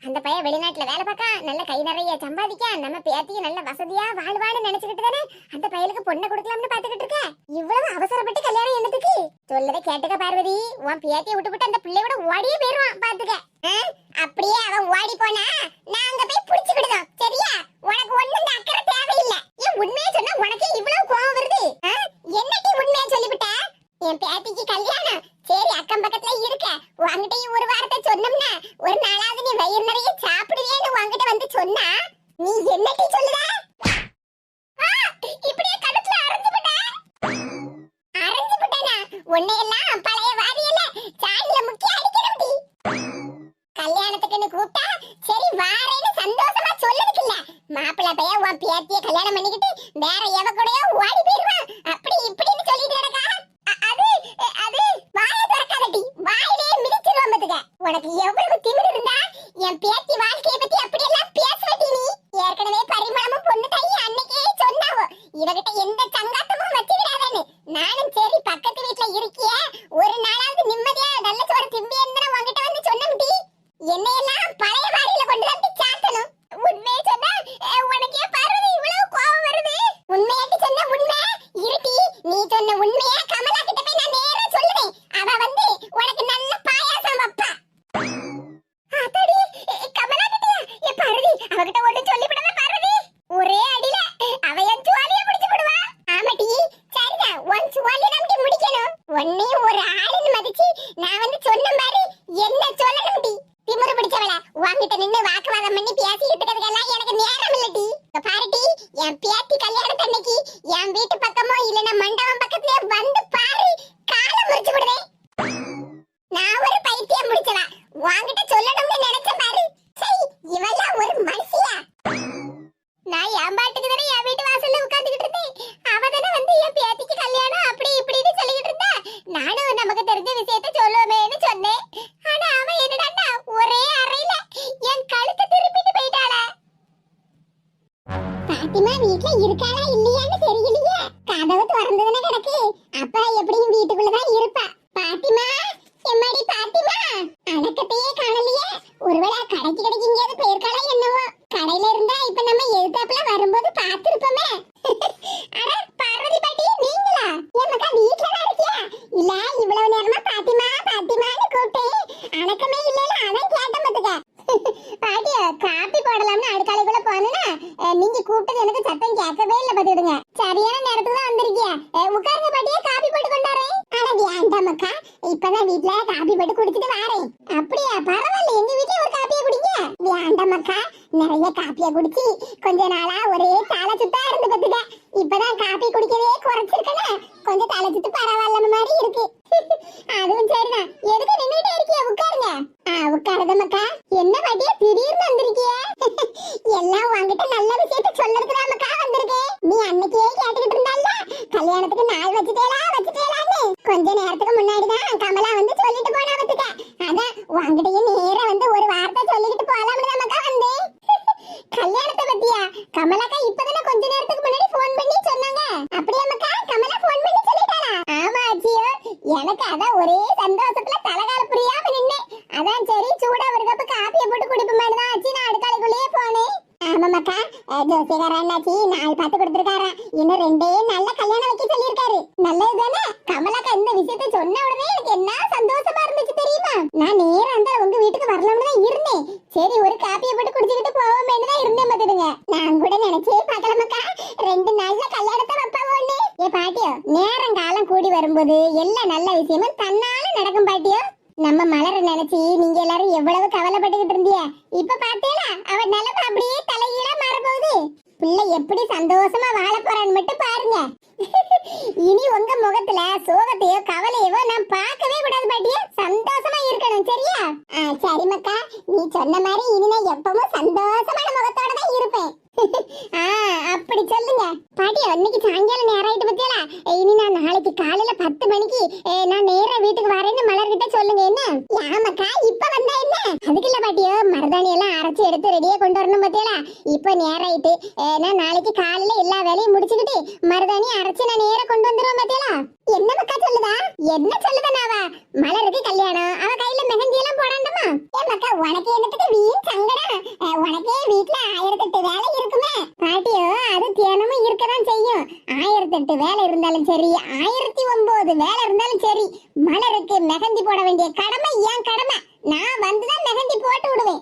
அந்த பையன் வெளிநாட்டுல வேலை பார்க்க நல்ல கை நிறைய சம்பாதிக்க, நம்ம பேத்திக்கு நல்ல வசதியா வாழ்வான்னு நினைச்சுக்கிட்டு தானே அந்த பையனுக்கு பொண்ணை கொடுக்கலாம்னு பாத்துக்கிட்டு இருக்க. இவ்வளவு அவசரப்பட்டு கல்யாணம் என்னத்துக்கு? சொல்லத கேட்டுக்க பார்வதி, உன் பேத்தியை விட்டு அந்த பிள்ளையோட ஓடியே போயிருவான் பாத்துக்க. அப்படியே அவன் ஓடி போனா நாங்க போய் புடிச்சுக்கிடுதோம், சரியா? உனக்கு ஒண்ணும் அக்கறை தேவையில்லை. ஏன் உண்மையை சொன்னா உனக்கே இவ்வளவு கோவம் வருது? என்னடி உண்மையை சொல்லிவிட்ட? என் பேத்திக்கு கல்யாணம் சரி அக்கம் பக்கத்துல இருக்க, உன்கிட்டயும் ஒரு வார்த்தை சொன்னோம்னா ஒரு நாளாவது நீ வயிறு நிறைய சாப்பிடுவேன்னு உன்கிட்ட வந்து சொன்னா நீ என்னடி சொல்லுற? இப்படியே கடுப்புல அரைஞ்சு விட்டேனா? உன்னையெல்லாம் பழைய வாரியல சாணில முக்கி அடிக்கணும்டி. கல்யாணத்துக்குன்னு கூப்பிட்டா சரி வாரேன்னு சந்தோஷமா சொல்லதுக்கில்ல, மாப்பிள்ளை பையன் உன் பேத்திய கல்யாணம் பண்ணிக்கிட்டு வேற எவ கூடயோ ஓடி போயிருவான், அப்படி இப்படின்னு சொல்லிட்டு கிடக்கா. அது வாயை திறக்காதடி, வாயிலே மிதிச்சிருவான் பாத்துக்க. உனக்கு எவ்வளவு திமிரு இருந்தா என் பேத்தி வாழ்க்கையை பத்தி அப்படி எல்லாம் பேசுறடி நீ? ஏற்கனவே பரிமளமும் பொண்ணு தாயி அன்னைக்கே சொன்னாவோ இவகிட்ட எந்த சங்காத்தமும் வச்சுக்கிடாதேன்னு. நானும் சரி பக்கத்து வீட்டுல இருக்கிய ஒரு நாளாவது நிம்மதியா நல்ல சோறு திம்பி இருந்தா உங்ககிட்ட வந்து சொன்னி என்னையெல்லாம் பழைய வாரியில கொண்டு வந்து சாத்தணும். உண்மையை சொன்னா உனக்கே பார்வதி இவ்வளவு கோவம் வருது? உண்மையாட்டி சொன்ன உண்மை இருட்டி, நீ சொன்ன உண்மையா கமலா கிட்ட போய் நான் நேரா சொல்லுவேன். அவ வந்து உனக்கு நல்ல பாயாசம் வைப்பா. அடடி கமலா கிட்ட ஏ பார்வதி, அவகிட்ட ஒண்ணு சொல்லிவிடவே பார்வதி, ஒரே அடியில அவ என் சுவாலியை பிடிச்சு விடுவா. ஆமாடி சரிதான், உன் சுவாலியை நம்பி முடிக்கணும். உன்னையும் ஒரு ஆளுன்னு மதிச்சு நான் வந்து சொன்ன மாதிரி என்ன சொல்லணும்டி? திமிரு பிடிச்சவள, உன்கிட்ட நின்னு வாக்குவாதம் பண்ணி பேசிக்கிட்டு இருக்கிறதுக்கெல்லாம் எனக்கு நேரம் இல்லடி. பாருடி, என் பேத்தி கல்யாணத்து அன்னைக்கு என் வீட்டு பக்கமோ இல்லைன்னா மண்டபம் பக்கத்துலயே வந்து பாரு, காலை முறிச்சு விடுவேன். நான் ஒரு பைத்தியம் முடிச்சவா, உன்கிட்ட சொல்லணும்னு நினைச்சேன் பாரு. சரி இவெல்லாம் ஒரு மனுஷியா? நான் என் பாட்டுக்கு தானே என் வீட்டு வாசல்ல உட்கார்ந்துகிட்டு இருந்தேன், அவ தானே வந்து என் பேத்திக்கு கல்யாணம் அப்படி இப்படின்னு சொல்லிக்கிட்டு இருந்தா. நானும் நமக்கு தெரிஞ்ச விஷயத்த சொல்லுவேன்னு சொன்னேன். ஆனா அவ என்னடா ஒரே அறையில என் கழுத்தை திருப்பிட்டு போயிட்டாளா. பாத்திமா வீட்ல இருக்காளா இல்லையான்னு தெரியலையே, கதவு திறந்ததுன்னு கிடக்கு. அப்ப எப்படியும் வீட்டுக்குள்ளதான் இருப்பா. பாத்திமா, எம்மாடி பாத்திமா, அடக்கத்தையே காணலையே. ஒருவேளை கடைக்கு எங்கேயாவது போயிருக்காளா என்னவோ. கடையில இருந்தா இப்ப நம்ம எதிர்த்தாப்புல வரும்போது பாத்துருப்போமே. சரியான நேரத்துக்கு தான் வந்திருக்கிய. உட்காருங்க பாட்டியே, காபி போட்டு கொண்டாரேன். அட வேண்டாமக்கா, இப்பதான் வீட்ல காபி போட்டு குடிச்சிட்டு வாரேன். அப்படியா, பரவாயில்ல, எங்க வீட்ல ஒரு காப்பியை குடிங்க. வேண்டாமக்கா, நிறைய காப்பியை குடிச்சு கொஞ்ச நாளா ஒரே தலை சுத்தா இருந்து பத்துக்க. இப்பதான் காபி குடிக்கவே குறைச்சிருக்கேன்னு கொஞ்சம் தலை சுத்து பரவாயில்ல மாதிரி இருக்கு. அதுவும் சரிதான். எதுக்கு நின்னுட்டே இருக்கிய? உட்காருங்க. உட்காருதமக்கா. என்ன பாட்டியா திடீர்னு வந்திருக்கிய? எல்லாம் உன்கிட்ட நல்ல விஷயத்த சொல்லறதுதாமக்கா வந்திருக்கேன். நீ அன்னைக்கே கேட்டுக்கிட்டு இருந்தால கல்யாணத்துக்கு நாள் வச்சுட்டேலான்னு கொஞ்ச நேரத்துக்கு முன்னாடிதான் கமலா வந்து சொல்லிட்டு போனா பத்துக்க. அதான் உன்கிட்டயே நேரா வந்து ஒரு வார்த்தை சொல்லிட்டு போலாம்னு நமக்கா வந்தேன். கல்யாணத்தை பத்தியா? கமலாக்கா இப்பதானே கொஞ்ச நேரத்துக்கு முன்னாடி போன் பண்ணி சொன்னாங்க. அப்படியே மக்கா, கமலா போன் பண்ணி சொல்லிட்டாளா? ஆமா ஆச்சியோ, எனக்கு அதான் ஒரே சந்தோஷத்துல தலகால புரியாம நின்னேன். அதான் சரி சூடா ஒரு கப்பு காப்பியை போட்டு குடிப்போம்னு தான் ஆச்சி நான் அடுக்காலைக்குள்ளேயே போனேன். ஆமாமாக்கா, ஜோசியக்கார அண்ணாச்சி நாள் பார்த்து கொடுத்துருக்காரா. இன்னும் 2 நல்ல கல்யாணம் வைக்க சொல்லியிருக்காரு. நல்லது தானே? கமலாக்கா இந்த விஷயத்த சொன்ன உடனே எனக்கு என்ன சந்தோஷமா இருந்துச்சு தெரியுமா? நான் நேரா அந்த உங்க வீட்டுக்கு வரலாம்னு தான் இருந்தேன். சரி ஒரு காப்பியை போட்டு குடிச்சுக்கிட்டு போவோமேன்னு தான் இருந்தேன் பாத்துடுங்க. நான் கூட நினைச்சே பார்க்கலாமக்கா, 2 நாள்ல கல்யாணத்தை வைப்பாவோன்னு. ஏ பாட்டியோ, நேரம் காலம் கூடி வரும்போது எல்லா நல்ல விஷயமும் தன்னால நடக்கும் பாட்டியோ. நம்ம மலர நினைச்சு நீங்க எல்லாரும் எவ்வளவு கவலைப்பட்டுக்கிட்டு இருந்தீங்க. இப்ப பாத்தீங்களா அவ நிலைமை அப்படியே தலைகீழா மாறப்போகுது. பிள்ளை எப்படி சந்தோஷமா வாழ போறான்னு மட்டும் பாருங்க. இனி உங்க முகத்துல சோகத்தையோ கவலையவோ நான் பார்க்கவே கூடாது பாட்டியா. சந்தோஷமா இருக்கணும், சரியா? சரி மக்கா, நீ சொன்ன மாதிரி இனி நான் எப்பவும் சந்தோஷமான முகத்தோட தான் இருப்பேன். அப்படி சொல்லுங்க பாட்டியா. இன்னைக்கு சாயங்காலம் நேரம் ஆயிட்டு பத்தியலா. இனி நான் நாளைக்கு காலையில 10 மணிக்கு நான் நேரா வீட்டுக்கு வரேன்னு மலர்கிட்ட சொல்லுங்க. என்ன? ஆமாக்கா, இப்ப வந்தா என்ன? அதுக்கு இல்ல பாட்டியோ, மருதாணி எல்லாம் அரைச்சு எடுத்து ரெடியா கொண்டு வரணும் பத்தியலா. இப்ப நேரம் ஆயிட்டு நான் நாளைக்கு காலையில எல்லா வேலையும் முடிச்சுக்கிட்டு மருதாணி அரைச்சு நான் நேரா கொண்டு வந்துருவேன் பத்தியலா. என்ன மக்கா சொல்லுதா? என்ன சொல்லுதனாவா? மலருக்கு கல்யாணம், அவ கையில மெஹந்தி எல்லாம் போடாண்டமா? ஏ மக்கா, உனக்கு என்னத்துக்கு வீண் சங்கடம்? உனக்கே வீட்டுல 1008 வேலை இருக்குமே பாட்டியோ. அது தினமும் இருக்கதான் செய்யும். 1008 வேலை இருந்தாலும் சரி, 1009 வேலை இருந்தாலும் சரி, மலருக்கு மெஹந்தி போட வேண்டிய கடமை என் கடமை. நான் வந்துதான் மெஹந்தி போட்டு விடுவேன்.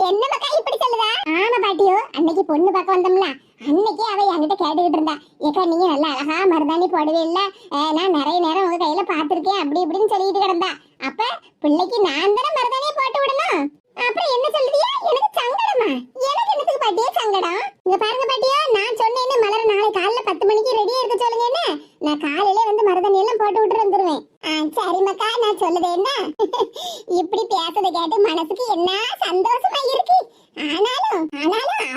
என்ன மக்கா இப்படி சொல்லுதா? ஆமா பாட்டியோ, அன்னைக்கு பொண்ணு பார்க்க வந்தோம்ல, அன்னைக்கு அவ என்கிட்ட கேட்டுக்கிட்டு இருந்தா, ஏக்கா நீங்க நல்லா அழகா மருதாணி போடவே இல்ல, நான் நிறைய நேரம் உங்க கையில பாத்திருக்கேன் அப்படி இப்படின்னு சொல்லிட்டு கிடந்தா. அப்ப பிள்ளைக்கு நான் தானே மருதாணியை போட்டு விடணும். அப்புறம் என்ன சொல்லுதியா? எனக்கு சங்கடமா? எனக்கு என்னத்துக்கு பாட்டியா சங்கடம்? இங்க பாருங்க பாட்டியா, நான் சொன்னேன்னு மலர் நாளை காலையில 10 மணிக்கு ரெடியா இருக்க சொல்லுங்க. என்ன? நான் காலையிலே வந்து மருதாணி எல்லாம் போட்டு விட்டு வந்துருவேன். சரி மக்கா, நான் சொல்லுது என்ன? இப்படி பேசதை கேட்டு மனசுக்கு என்ன சந்தோஷமா இருக்கு. ஆனாலும்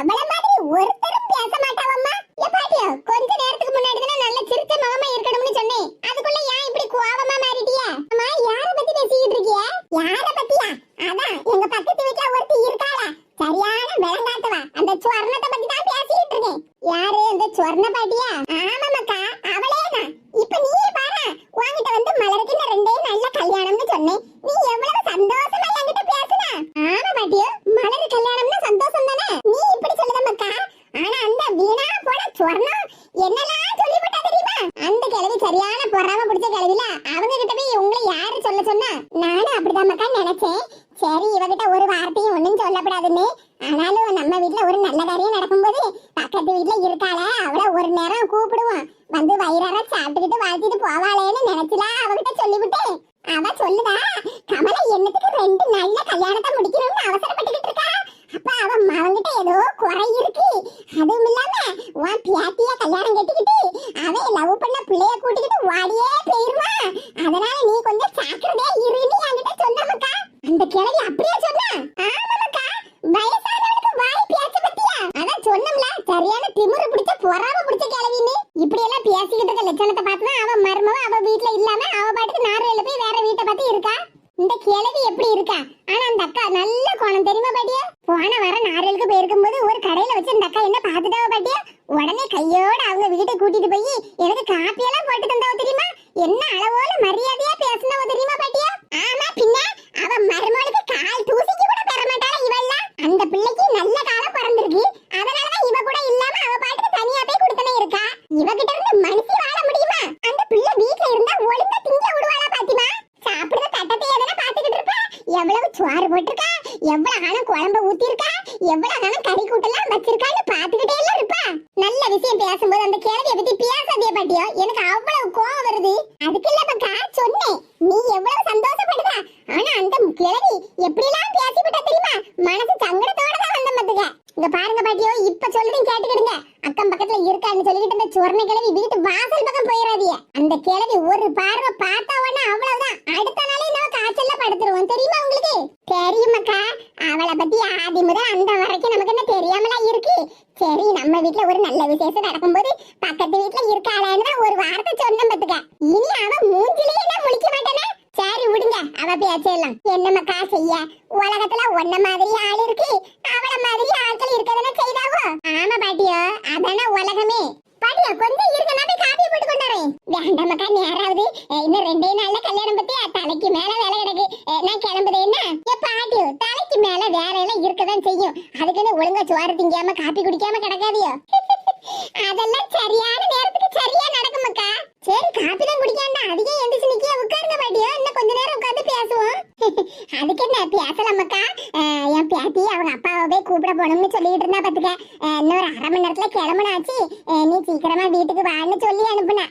அவள மாதிரி ஒருத்தரும் பேச மாட்டாவம்மா. ஏ பாட்டியா, கொஞ்ச நேரத்துக்கு முன்னாடி தானே நல்ல சிரிச்ச முகமா இருக்கணும்னு சொன்னேன். அதுக்குள்ள ஏன் இப்படி கோவமா மாறிட்டியா? அம்மா, யார பத்தி பேசிக்கிட்டு இருக்கிய? யார பத்தியா? அதான் எங்க பக்கத்து வீட்ல ஒருத்தி இருக்காளா, சரியான விளங்காத்தவா, அந்த சுவர்ணத்தை பத்தி தான் பேசிக்கிட்டு இருக்கேன். யாரு அந்த சுவர்ண பாட்டியா? ஆமாமாக்கா, அவளேதான். இப்ப நீயே பாரு, உன்கிட்ட வந்து மலருக்கு நான் 2 நல்ல கல்யாணம்னு சொன்னேன். நீ எவ்வளவு சந்தோஷமா என்கிட்ட பேசுன. ஆமா பாட்டியோ, மலரு கல்யாணம்னா சந்தோஷம் தானே. நீ இப்படி சொல்லுதமக்கா. ஆனா அந்த வீணா போன சுவர்ணம் என்னெல்லாம் சொல்லிவிட்டா தெரியுமா? அந்த கிழவி சரியான பொறாம பிடிச்ச கிழவில. அவங்க கிட்ட போய் உங்களை யாரு சொல்ல சொன்னா? நானும் அப்படிதான் மக்கா நினைச்சேன். சரி இவகிட்ட ஒரு வார்த்தையும் ஒண்ணும் சொல்லப்படாதுன்னு. ஆனாலும் நம்ம வீட்டுல ஒரு நல்ல காரியம் நடக்கும்போது பக்கத்து வீட்டுல இருக்காள, அவளை ஒரு நேரம் கூப்பிடுவோம், வந்து வயிறார சாப்பிட்டுக்கிட்டு வாழ்த்திட்டு போவாளேன்னு நினைச்சுல அவகிட்ட சொல்லிவிட்டேன். அவ சொல்லுதா, கமலா என்னத்துக்கு 2 நல்ல கல்யாணத்தை முடிக்கணும்னு அவசரப்பட்டுக்கிட்டு இருக்கா. அப்ப அவன் அவங்கிட்ட ஏதோ குறை இருக்கு. அதுவும் இல்லாம உன் பியாத்திய கல்யாணம் கட்டிக்கிட்டு அவன் லவ் பண்ண பிள்ளைய கூட்டிக்கிட்டு வாடியே போயிருமா. அதனால நீ கொஞ்சம் ஜாக்கிரதையா இருன்னு என்கிட்ட சொன்னமக்கா. அந்த கிழவி அப்படியே சொன்னா? ஆமாமக்கா, வயசானவனுக்கு வாய் பேச்ச பத்தியா? அதான் சொன்னோம்ல, சரியான திமிரு பிடிச்ச பொறாம பிடிச்ச கிழவின்னு. இப்படி எல்லாம் பேசிக்கிட்டு இருக்க லட்சணத்தை பார்த்துதான் அவன் மருமவ அவ வீட்டுல இல்லாம அவ பாட்டுக்கு நார்வேல போய் வேற வீட்டை பார்த்து இருக்கா. இந்த கிழவி எப்படி இருக்கா? ஆனா அந்த அக்கா நல்ல கோணம் தெரியுமா பாட்டியா? போன வாரம் நார்வேலுக்கு போயிருக்கும் போது ஒரு கடையில வச்சு இந்த அக்கா என்ன பாத்துட்டாவ பாட்டியா? உடனே கையோட அவங்க வீட்டை கூட்டிட்டு போய் எனக்கு காப்பி எல்லாம் போட்டு தந்தாவ தெரியுமா? என்ன அளவோல மரியாதையா பேசினவ தெரியுமா பாட்டியா? ஆமா பின்ன, அவ மருமகளுக்கு கால் தூசிக்கு கூட பெற மாட்டாளா இவெல்லாம். அந்த பிள்ளைக்கு நல்ல காலம் பிறந்திருக்கு. அதனாலதான் இவ கூட இல்லாம அவ பாட்டுக்கு தனியா போய் கொடுத்தனே இருக்கா. இவகிட்ட இருந்து மனுஷி வாழ முடியுமா? அந்த பிள்ளை வீட்டுல இருந்தா ஒழுங்கா திங்க விடுவாளா பாத்திமா? சாப்பிடுற தட்டத்தை எதனா பாத்துக்கிட்டு இருப்பா. எவ்வளவு சோறு போட்டிருக்கா, எவ்வளவு காலம் குழம்ப ஊத்தி இருக்கா, எவ்வளவு காலம் கறி கூட்டெல்லாம் வச்சிருக்கான்னு பாத்துக்கிட்டே எல்லாம் இருப்பா. நல்ல விஷயம் பேசும்போது அந்த கிழவிய பத்தி பேசாதே பாட்டியோ, எனக்கு அவ்வளவு கோவம் வருது. அதுக்கு இல்ல மக்கா சொன்னேன், நீ எவ்வளவு சந்தோஷப்படுதா. ஆனா அந்த கிழவி எப்படி எல்லாம் பேசிவிட்டா தெரியுமா, மனசு சங்கடத்தோட தான் வந்த மத்துக்க. இங்க பாருங்க பாட்டியோ, இப்ப சொல்லுறேன் கேட்டுக்கிடுங்க. அக்கம் பக்கத்துல இருக்கான்னு சொல்லிட்டு இந்த சொர்ண கிழவி வீட்டு வாசல் பக்கம் போயிடாதீங்க. அந்த கிழவி ஒரு பார்வை பார்த்தா உடனே அவ்வளவுதான், அடுத்த நாளே நம்ம காய்ச்சல்ல படுத்துருவோம். தெரியுமா உங்களுக்கு? தெரியுமாக்கா, அவளை பத்தி ஆதி முதல் அந்த வரைக்கும் நமக்கு என்ன தெரியாமலா இருக்கு. சரி, நம்ம வீட்டுல ஒரு நல்ல விசேஷம் நடக்கும்போது பக்கத்து வீட்டுல இருக்காளேன்னு தான் ஒரு வார்த்தை சொன்ன பத்துக்க. இனி அவ மூஞ்சிலேயே நான் முழிக்க மாட்டேனே. சரி விடுங்க, அவ பேச்செல்லாம் என்னமக்கா செய்ய. உலகத்துல ஒன்ன மாதிரி ஆள் இருக்கு, அவள மாதிரி ஆட்கள் இருக்கதானே செய்தாவோ. ஆமா பாட்டியோ, அதான உலகமே. பாட்டியோ கொஞ்சம் இருக்க, நான் போய் காப்பியை போட்டு கொண்டாரேன். வேண்டாமக்கா, நேராவது இன்னும் 2 நாள்ல கல்யாணம் பத்தி தலைக்கு மேல வேலை கிடக்கு. நான் கிளம்புது என்ன பாட்டியோ, தலைக்கு மேல வேலை எல்லாம் இருக்கதான் செய்யும். அதுக்குன்னு ஒழுங்கா சோறு திங்காம காப்பி குடிக்காம கிடக்காதியோ. அதெல்லாம் சரியான நேரத்துக்கு சரியா நடக்குமக்கா. சரி, காப்பி தான் குடிக்காண்டா, அதுக்கே எந்திரிச்சு நிக்க உட்காருங்க பாட்டியோ, இன்னும் கொஞ்ச நேரம் உட்கார்ந்து பேசுவோம். அதுக்கு என்ன பேசலாமக்கா. என் பேத்தி அவங்க அப்பாவை போய் கூப்பிட போகணும்னு சொல்லிட்டு இருந்தா பாத்துக்க. இன்னொரு 1/2 மணி நேரத்துல கிளம்புனாச்சு, நீ சீக்கிரமா வீட்டுக்கு வான்னு சொல்லி அனுப்புன.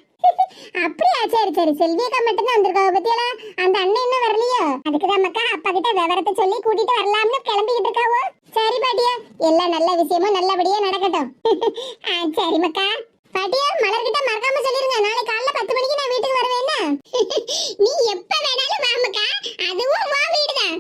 அப்படியா? சரி சரி, செல்வியக்கா மட்டும் தான் வந்திருக்காவ பத்தியெல்லாம், அந்த அண்ணன் இன்னும் வரலையோ? அதுக்குதான் மக்கா அப்பா கிட்ட விவரத்தை சொல்லி கூட்டிட்டு வரலாம்னு கிளம்பிக்கிட்டு இருக்காவோ. சரி பாட்டியா, எல்லாம் நல்ல விஷயமும் நல்லபடியா நடக்கட்டும். சரி மக்கா. பாட்டியா, மலர்கிட்ட மறக்காம சொல்லிருங்க, நாளை காலைல 10 மணிக்கு நான் வீட்டுக்கு வருவேன்னா. நீ எப்ப வேணாலும் வா மக்கா, அதுவும் வா வீடுதான்.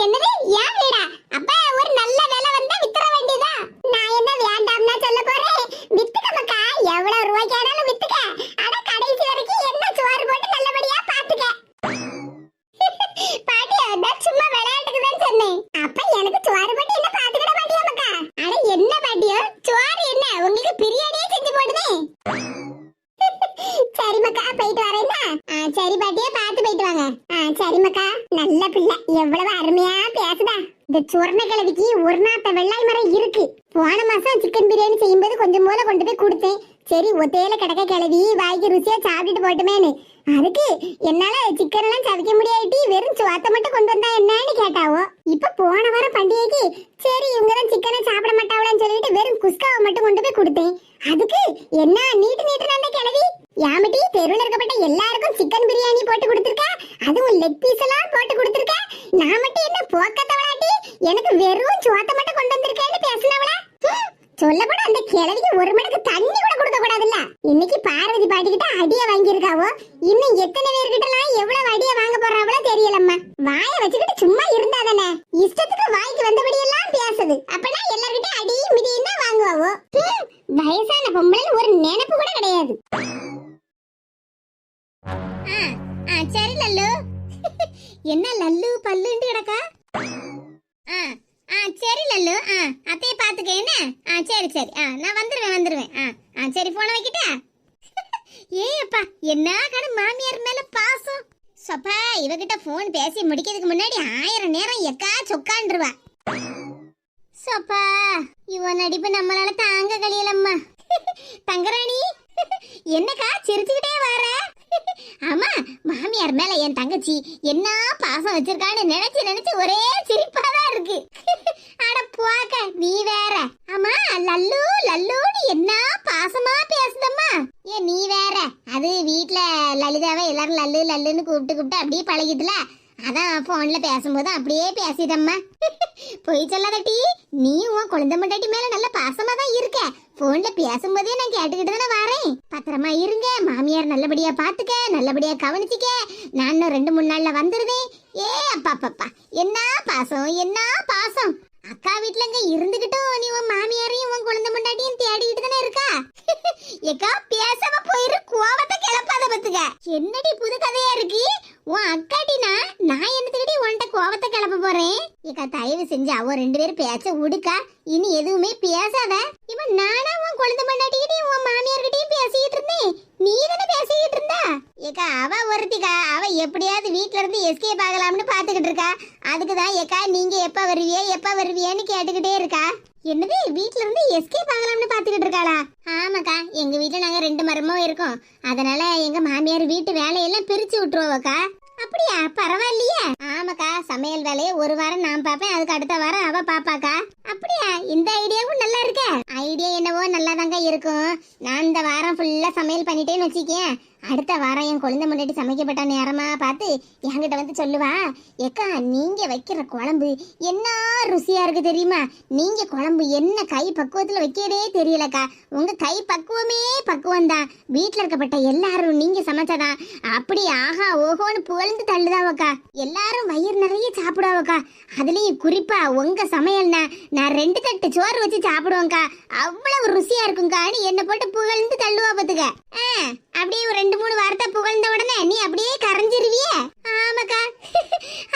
என்னது ஏன் வீடா? அப்ப ஒரு நல்ல வேலை வந்தா வித்துற வேண்டியதா? நான் என்ன வேண்டாம்னா சொல்ல போறேன், வித்துக்க மக்கா, எவ்வளவு ரூபாய்க்கு ஆனாலும் வித்துக்க. ஆனா கடைசி வரைக்கும் என்ன சோறு போட்டு நல்லபடியா பாத்துக்க. பாட்டியா, நான் சும்மா விளையாட்டுக்கு தான் சொன்னேன். அப்ப எனக்கு சோறு போட்டு என்ன பாத்துக்கிட மாட்டியா மக்கா? அட என்ன பாட்டியோ, சோறு என்ன உங்களுக்கு பிரியாணியே செஞ்சு போடுதே. சரி மக்கா, போயிட்டு வரேன்னா. சரி பாட்டியா, பார்த்து போயிட்டு வாங்க. சரி மக்கா. நல்ல பிள்ளை, எவ்வளவு அருமையா பேசுதா. இந்த சுவர்ண கிழவிக்கு ஒரு நாத்த வெள்ளாய் மரம் இருக்கு. போன மாசம் சிக்கன் பிரியாணி செய்யும்போது கொஞ்சம் போல கொண்டு போய் கொடுத்தேன். சரி, ஒத்தையில கிடக்க கிழவி வாய்க்கு ருசியா சாப்பிட்டுட்டு போட்டுமேனு. அதுக்கு என்னால சிக்கன் எல்லாம் சவிக்க முடியாட்டி வெறும் சுவாத்த மட்டும் கொண்டு வந்தா என்னன்னு கேட்டாவோ. இப்ப போன வாரம் பண்டிகைக்கு சரி இவங்கதான் சிக்கனை சாப்பிட மாட்டாவளான்னு சொல்லிட்டு வெறும் குஸ்காவை மட்டும் கொண்டு போய் கொடுத்தேன். அதுக்கு என்ன நீட்டு நீட்டு அந்த கிழவி யாமட்டி தெருவில் இருக்கப்பட்ட எல்லாருக்கும் சிக்கன் பிரியாணி போட்டு கொடுத்துருக்கா, அதுவும் லெக் பீஸ் எல்லாம் போட்டு கொடுத்துருக்கா. நான் மட்டும் என்ன போக்கத்தவளாட்டி எனக்கு வெறும் சுவாத்த மட்டும் கொண்டு வந்திருக்கேன்னு பேசினவளா? சொல்லப்பட அந்த கிழவிக்கு ஒரு மடக்கு தண்ணி கூட கொடுக்க கூடாதுல்ல. இன்னைக்கு பார்வதி பாட்டி கிட்ட அடிய வாங்கியிருக்காவோ, இன்னும் எத்தனை பேர்கிட்ட எல்லாம் எவ்வளவு அடிய வாங்க போறாவளோ தெரியலம்மா. வாயை வச்சுக்கிட்டு சும்மா இருந்தாதானே, இஷ்டத்துக்கு வாய்க்கு வந்தபடி எல்லாம் பேசுது. அப்பனா எல்லார்கிட்ட அடி மிதியும் தான் வாங்குவாவோ. வயசான பொம்பளை ஒரு நினைப்பு கூட கிடையாது. சரி லல்லு. என்ன லல்லு பல்லுண்டு கிடக்கா? சரி லல்லு, அத்தைய பாத்துக்க என்ன. சரி சரி, நான் வந்துருவேன். சரி, போன வைக்கிட்டா. ஏப்பா, என்ன கண மாமியார் மேல பாசம். சப்பா, இவகிட்ட போன் பேசி முடிக்கிறதுக்கு முன்னாடி 1000 நேரம் எக்கா சொக்கான்றுவா. சப்பா, இவன் நடிப்பு நம்மளால தாங்க கழியலம்மா. தங்கராணி, என்னக்கா சிரிச்சுக்கிட்டே வர? ஆமா, மாமியார் மேல என் தங்கச்சி என்ன பாசம் வச்சிருக்கான்னு நினைச்சு நினைச்சு ஒரே சிரிப்பாதான் இருக்கு. அட போக்க, நீ வேற. ஆமா, லல்லு லல்லுன்னு என்ன பாசமா பேசுதம்மா. ஏன் நீ வேற, அது வீட்டுல லலிதாவை எல்லாரும் லல்லு லல்லுன்னு கூப்பிட்டு அப்படியே பழகிட்டுல, அதான் போன்ல பேசும்போது அப்படியே பேசிட்டம்மா. போய் சொல்லாதட்டி, நீ உன் குழந்தை மண்டாட்டி மேல நல்ல பாசமா தான் இருக்க. போன்ல பேசும்போதே நான் கேட்டுக்கிட்டு தானே வரேன். பத்திரமா இருங்க, மாமியார் நல்லபடியா பாத்துக்க, நல்லபடியா கவனிச்சுக்க, நான் இன்னும் 2-3 நாள்ல வந்துருவேன். ஏ அப்பா, என்ன பாசம், என்ன பாசம். அக்கா வீட்டுல இங்க இருந்துகிட்டும் நீ உன் மாமியாரையும் உன் குழந்தை மண்டாட்டியும் தேடிக்கிட்டு தானே இருக்கா. ஏக்கா, பேசாம போயிரு, கோவத்தை கிளப்பாத பத்துக்க. என்னடி புது கதையா இருக்கு உன் அக்காட்டினா? நான் என்னத்துக்கிட்டே உன்கிட்ட கோவத்தை கிளப்ப போறேன். ஏக்கா, தயவு செஞ்சு அவ 2 பேரும் பேச்ச விடுக்கா, இனி எதுவுமே பேசாத. இவன் நானா உன் குழந்தை மண்டாட்டிக்கிட்டையும் உன் மாமியார்கிட்டையும் பேசிக்கிட்டு இருந்தேன், நீ தானே பேசிக்கிட்டு இருந்தா. ஏக்கா, அவ ஒருத்திக்கா, அவ எப்படியாவது வீட்டுல இருந்து எஸ்கேப் ஆகலாம்னு பாத்துக்கிட்டு இருக்கா. அதுக்குதான் ஏக்கா நீங்க எப்ப வருவியன்னு கேட்டுக்கிட்டே இருக்கா. என்னது, வீட்டுல இருந்து எஸ்கேப் ஆகலாம்னு பாத்துக்கிட்டு இருக்காளா? ஆமாக்கா, எங்க வீட்டுல நாங்க 2 மரமும் இருக்கோம். அதனால எங்க மாமியார் வீட்டு வேலையெல்லாம் பிரிச்சு விட்டுருவோக்கா. அப்படியா, பரவாயில்லையே. ஆமாக்கா, சமையல் வேலையை ஒரு வாரம் நான் பாப்பேன், அதுக்கு அடுத்த வாரம் அவ பாப்பாக்கா. அப்படியா, இந்த ஐடியாவும் நல்லா இருக்க. ஐடியா என்னவோ நல்லாதாங்க இருக்கும். நான் இந்த வாரம் ஃபுல்லா சமையல் பண்ணிட்டேன்னு வச்சுக்கேன், அடுத்த வாரம் என் குழந்தை முன்னாடி சமைக்கப்பட்ட நேரமா பார்த்து என்கிட்ட வந்து சொல்லுவா, ஏக்கா நீங்க வைக்கிற குழம்பு என்ன ருசியா இருக்கு தெரியுமா, நீங்க குழம்பு என்ன கை பக்குவத்துல வைக்கிறதே தெரியலக்கா, உங்க கை பக்குவமே பக்குவம் தான், வீட்டுல இருக்கப்பட்ட எல்லாரும் நீங்க சமைச்சதான் அப்படி ஆஹா ஓஹோன்னு புகழ்ந்து தள்ளுதாவக்கா, எல்லாரும் வயிறு நிறைய சாப்பிடுவாக்கா, அதுலயும் குறிப்பா உங்க சமையல்னா நான் 2 தட்டு சோறு வச்சு சாப்பிடுவேன்க்கா, அவ்வளவு ருசியா இருக்கும்கான்னு என்ன போட்டு புகழ்ந்து தள்ளுவா பாத்துக்க. அப்படியே ஒரு 2-3 வார்த்தை புகழ்ந்த உடனே நீ அப்படியே கரைஞ்சிருவிய. ஆமாக்கா,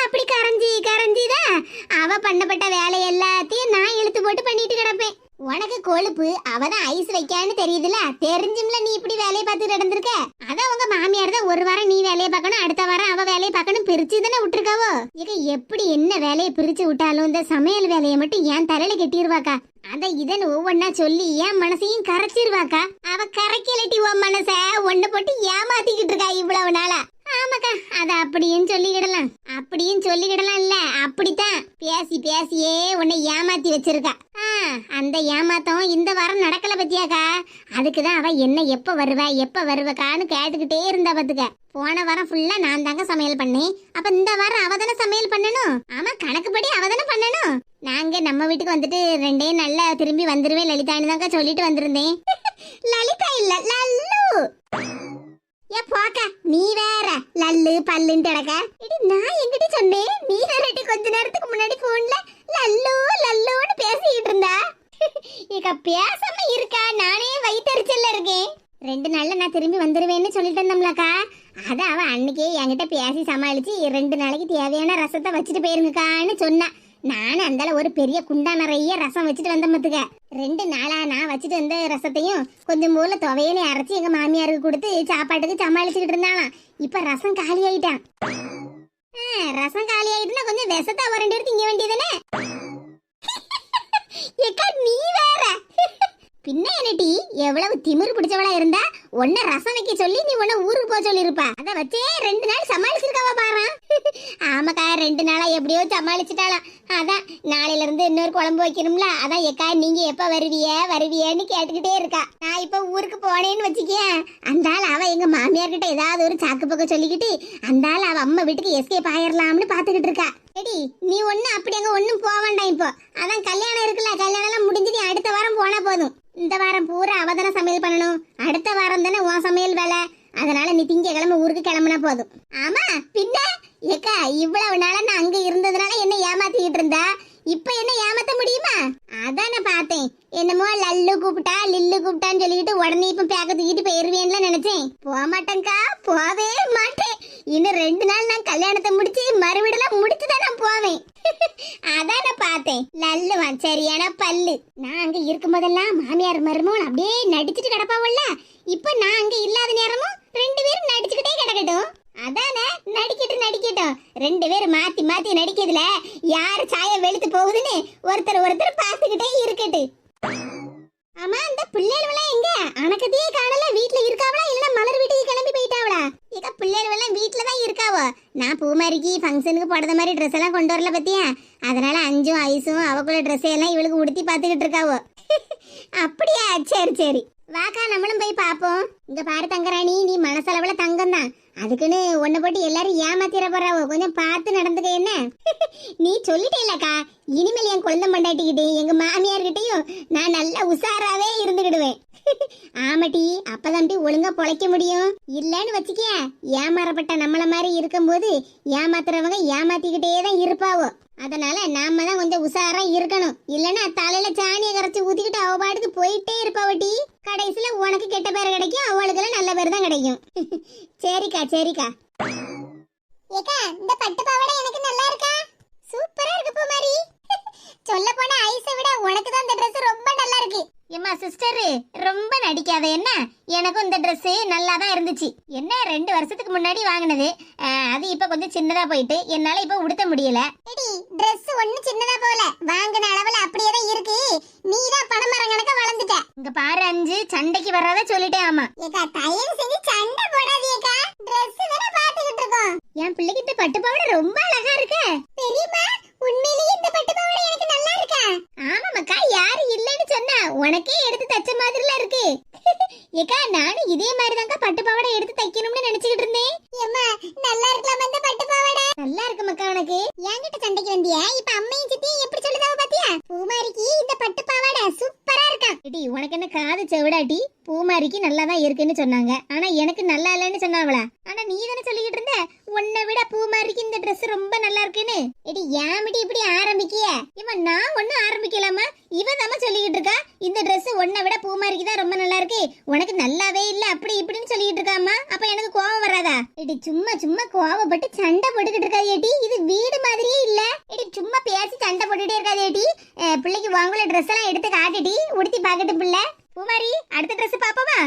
அப்படி கரைஞ்சிதான் அவ பண்ணப்பட்ட வேலை எல்லாத்தையும் நான் இழுத்து போட்டு பண்ணிட்டு கிடப்பேன். உனக்கு கொழுப்பு, அவதான் ஐஸ் வைக்கான்னு தெரியுதுல, தெரிஞ்சும்ல நீ இப்படி வேலையை பார்த்து நடந்திருக்க. அதான் உங்க மாமியார் தான் ஒரு வாரம் நீ வேலையை பார்க்கணும், அடுத்த வாரம் அவ வேலையை பார்க்கணும் பிரிச்சு தானே விட்டுருக்காவோ. இங்க எப்படி என்ன வேலையை பிரிச்சு விட்டாலும் இந்த சமையல் வேலையை மட்டும் என் தலையில கட்டிடுவாக்கா. அத இதன் ஒவ்வொன்னா சொல்லி என் மனசையும் கரைச்சிருவாக்கா. அவ கரைக்கலட்டி உன் மனச ஒண்ணு போட்டு ஏமாத்திக்கிட்டு இருக்கா இவ்வளவு நாளா. ஆமாக்கா, அத அப்படியும் சொல்லிக்கிடலாம் இல்ல, அப்படித்தான் பேசியே உன்னை ஏமாத்தி வச்சிருக்கா. அந்த ஏமாத்தம் இந்த வாரம் நடக்கல பத்தியாக்கா, அதுக்குதான் அவ என்ன எப்ப வருவக்கான்னு கேட்டுக்கிட்டே இருந்தா பாத்துக்க. போன வாரம் ஃபுல்லா நான் தாங்க சமையல் பண்ணேன், அப்ப இந்த வாரம் அவ தானே சமையல் பண்ணணும். ஆமா, கணக்குப்படி அவ தானே பண்ணணும். நாங்க நம்ம வீட்டுக்கு வந்துட்டு 2 நாள்ல திரும்பி வந்துருவேன் லலிதான்னு தாங்க சொல்லிட்டு வந்திருந்தேன். லலிதா இல்ல, லல்லு. ஏ போக்கா, நீ வேற லல்லு பல்லுன்னு கிடக்க. நான் எங்கிட்ட சொன்னேன், நீ வேறட்டி கொஞ்ச நேரத்துக்கு முன்னாடி போன்ல லல்லுன்னு பேசிக்கிட்டு இருந்தா. இக்க பேசாம இருக்கா, நானே வயிற்றுச்சல்ல இருக்கேன். 2 நாள்ல நான் திரும்பி வந்துருவேன்னு சொல்லிட்டு இருந்தோம்லக்கா, அத அவ அன்னைக்கே என்கிட்ட பேசி சமாளிச்சு 2 நாளைக்கு தேவையான ரசத்தை வச்சுட்டு போயிருங்கக்கான்னு சொன்னா. நானும் அந்தால ஒரு பெரிய குண்டா நிறைய ரசம் வச்சுட்டு வந்த மத்துக்க. 2 நாளா நான் வச்சுட்டு வந்த ரசத்தையும் கொஞ்சம் மூல துவையில அரைச்சி எங்க மாமியாருக்கு கொடுத்து சாப்பாட்டுக்கு சமாளிச்சுக்கிட்டு இருந்தாலாம். இப்ப ரசம் காலி ஆயிட்டான். ரசம் காலி ஆயிட்டுனா கொஞ்சம் விஷத்தை ஒரு 2 எடுத்து இங்க வேண்டியதானே. நீ வேற பின்ன என்னடி, எவ்வளவு திமிரு பிடிச்சவளா இருந்தா உன்ன ரசம் வைக்க சொல்லி நீ உன்ன ஊருக்கு போக சொல்லிருப்பா. அத வச்சே 2 நாள் சமாளிச்சிருக்காவ பாரு. ஆமாக்கா, 2 நாளா எப்படியோ சமாளிச்சுட்டாலாம். அதான் நாளையில இருந்து இன்னொரு குழம்பு வைக்கணும்ல, அதான் ஏக்கா நீங்க எப்ப வருவியன்னு கேட்டுக்கிட்டே இருக்கா. நான் இப்ப ஊருக்கு போனேன்னு வச்சுக்கேன், அந்தால அவ எங்க மாமியார் கிட்ட ஏதாவது ஒரு சாக்கு பக்கம் சொல்லிக்கிட்டு அந்தால அவ அம்மா வீட்டுக்கு எஸ்கேப் ஆயிரலாம்னு பாத்துக்கிட்டு இருக்கா. எடி நீ ஒண்ணு அப்படி அங்க ஒண்ணும் போக வேண்டாம். இப்போ அதான் கல்யாணம் இருக்குல்ல, கல்யாணம் எல்லாம் முடிஞ்சு அடுத்த வாரம் போனா போதும். இந்த வாரம் பூரா அவதான சமையல் பண்ணணும், அடுத்த வாரம் தானே உன் சமையல் வேலை, அதனால நீ திங்கக்கிழமை ஊருக்கு கிளம்புனா போதும். ஆமா பின்ன ஏக்கா, இவ்வளவு நாளா நான் அங்க இருந்ததுனால என்ன ஏமாத்திக்கிட்டு இருந்தா, இப்ப என்ன ஏமாத்த முடியுமா? அதான் நான் பார்த்தேன், என்னமோ லல்லு கூப்பிட்டா லில்லு கூப்பிட்டான்னு சொல்லிட்டு உடனே இப்ப பேக்க தூக்கிட்டு போயிருவேன்ல நினைச்சேன். போக மாட்டேங்க்கா, போவே மாட்டேன். இன்னும் 2 நாள் நான் கல்யாணத்தை முடிச்சு மறுவீடெல்லாம் முடிச்சுதான் நான் போவேன். அதான் நான் பார்த்தேன், லல்லுவான் சரியான பல்லு. நான் அங்க இருக்கும் போதெல்லாம் மாமியார் மருமகன் அப்படியே நடிச்சுட்டு கிடப்பாவல்ல, இப்ப நான் அங்க இல்லாத நேரமும் 2 பேரும் நடிச்சுக்கிட்டே கிடக்கட்டும். அதானே, நடிக்கட்டும் 2 பேரும் மாத்தி நடிக்கிறதுல யாரு சாயம் வெளுத்து போகுதுன்னு ஒருத்தர் பார்த்துக்கிட்டே இருக்கட்டு. ஆமா, இந்த பிள்ளைகளெல்லாம் எங்க? அணக்கத்தையே காணல, வீட்டுல இருக்காவளா இல்ல மலர் வீட்டுக்கு கிளம்பி போயிட்டாவளா? இக்க பிள்ளைகளெல்லாம் வீட்டுலதான் இருக்காவோ. நான் பூமாரிக்கு ஃபங்க்ஷனுக்கு போடுற மாதிரி ட்ரெஸ் எல்லாம் கொண்டு வரல பத்தியா, அதனால 5 ஐஸும் அவக்குள்ள ட்ரெஸ் எல்லாம் இவளுக்கு உடுத்தி பாத்துக்கிட்டு இருக்காவோ. அப்படியா, சரி வாக்கா நம்மளும் போய் பாப்போம். இங்க பாரு தங்கராணி, நீ மனசளவுல தங்கம் தான், அதுக்குன்னு ஒன்ன போட்டு எல்லாரும் ஏமாத்திர போறாவோ, கொஞ்சம் பார்த்து நடந்துக்க என்ன. நீ சொல்லிட்டேலக்கா, இனிமேல் என் குழந்தை மண்டாட்டிக்கிட்டையும் எங்க மாமியார்கிட்டையும் நான் நல்லா உஷாராவே இருந்துக்கிடுவேன். ஆமாட்டி, அப்பதான் ஒழுங்கா பொழைக்க முடியும். இல்லன்னு வச்சுக்க, ஏமாறப்பட்ட நம்மள மாதிரி இருக்கும்போது ஏமாத்துறவங்க ஏமாத்திக்கிட்டே தான் இருப்பாவோ. அதனால நாம தான் கொஞ்சம் உஷாரா இருக்கணும், இல்லன்னா தலையில சாணியை கரைச்சு ஊத்திக்கிட்டு அவ பாட்டுக்கு போயிட்டே இருப்பாவட்டி. கடைசியில உனக்கு கெட்ட பேர் கிடைக்கும், அவளுக்கு நல்ல பேர் தான் கிடைக்கும். சரிக்கா ஏக்கா, இந்த பட்டு பாவாடை எனக்கு நல்லா இருக்கா? சூப்பரா இருக்கு பூமாரி. சொல்ல போனா ஐஸை விட உனக்கு தான் இந்த Dress ரொம்ப நல்லா இருக்கு. ஏமா சிஸ்டர், ரொம்ப நடிக்காத என்ன, எனக்கும் இந்த Dress நல்லா தான் இருந்துச்சு. என்ன 2 வருஷத்துக்கு முன்னாடி வாங்கினது, அது இப்ப கொஞ்சம் சின்னதா போயிட்டு என்னால இப்ப உடுத்த முடியல. எடி Dress ஒண்ணு சின்னதா போல, வாங்கின அளவுல அப்படியே தான் இருக்கு. நீ தான் பணமரம் கணக்க வளர்ந்துட்ட. இங்க பாரு அஞ்சு, சண்டைக்கு வராத சொல்லிட்டேன். ஆமா ஏக்கா, தயவு செஞ்சு சண்டை போடாதீங்கக்கா, Dress வேற பாத்துக்கிட்டு இருக்கோம். என் பிள்ளைக்கு இந்த பட்டு பாவாடை ரொம்ப அழகா இருக்கு. பெரியம்மா, உண்மையிலேயே இந்த பட்டு பாவாடை எனக்கு நல்லா இருக்கா? ஆமா மக்கா, யாரு இல்லன்னு சொன்னா? உனக்கே எடுத்து தச்ச மாதிரில இருக்கு. ஏக்கா, நானும் இதே மாதிரி தாங்க பட்டு பாவாடை எடுத்து தைக்கணும்னு நினைச்சுக்கிட்டு இருந்தேன். ஏம்மா, நல்லா இருக்கலாம் இந்த பட்டு பாவாடை. நல்லா இருக்கு மக்கா. உனக்கு என்கிட்ட சண்டைக்கு வந்தியா? இப்ப அம்மையும் சித்தியும் எப்படி சொல்லுதாவ பாத்தியா? பூமாரிக்கு இந்த பட்டு பாவாடை சூப்பரா இருக்கா. எடி, உனக்கு என்ன காது செவிடாட்டி? பூமாரிக்கு நல்லா தான் இருக்குன்னு சொன்னாங்க, ஆனா எனக்கு நல்லா இல்லைன்னு சொன்னாவளா? ஆனா நீ தானே சொல்லிக்கிட்டு இருந்த உன்னை விட பூமாரிக்கு இந்த Dress ரொம்ப நல்லா இருக்குன்னு. எடி, ஏமிட்டி இப்படி ஆரம்பிக்கிய? இவன் நான் ஒன்னும் ஆரம்பிக்கலாமா? இவ தாம சொல்லிக்கிட்டு இருக்கா இந்த Dress உன்னை விட பூமாரிக்கு தான் ரொம்ப நல்லா இருக்கு, உனக்கு நல்லாவே இல்ல அப்படி இப்படின்னு சொல்லிக்கிட்டு இருக்காமா. அப்ப எனக்கு கோவம் வராதா? எடி, சும்மா சும்மா கோவப்பட்டு சண்டை போட்டுக்கிட்டு இருக்காது ஏடி, இது வீடு மாதிரியே இல்ல. எடி, சும்மா பேசி சண்டை போட்டுட்டே இருக்காது ஏடி. பிள்ளைக்கு வாங்குற Dress எல்லாம் எடுத்து காட்டுடி, உடுத்தி பாக்கட்டு பிள்ளை. பூமாரி, அடுத்த Dress பாப்போமா?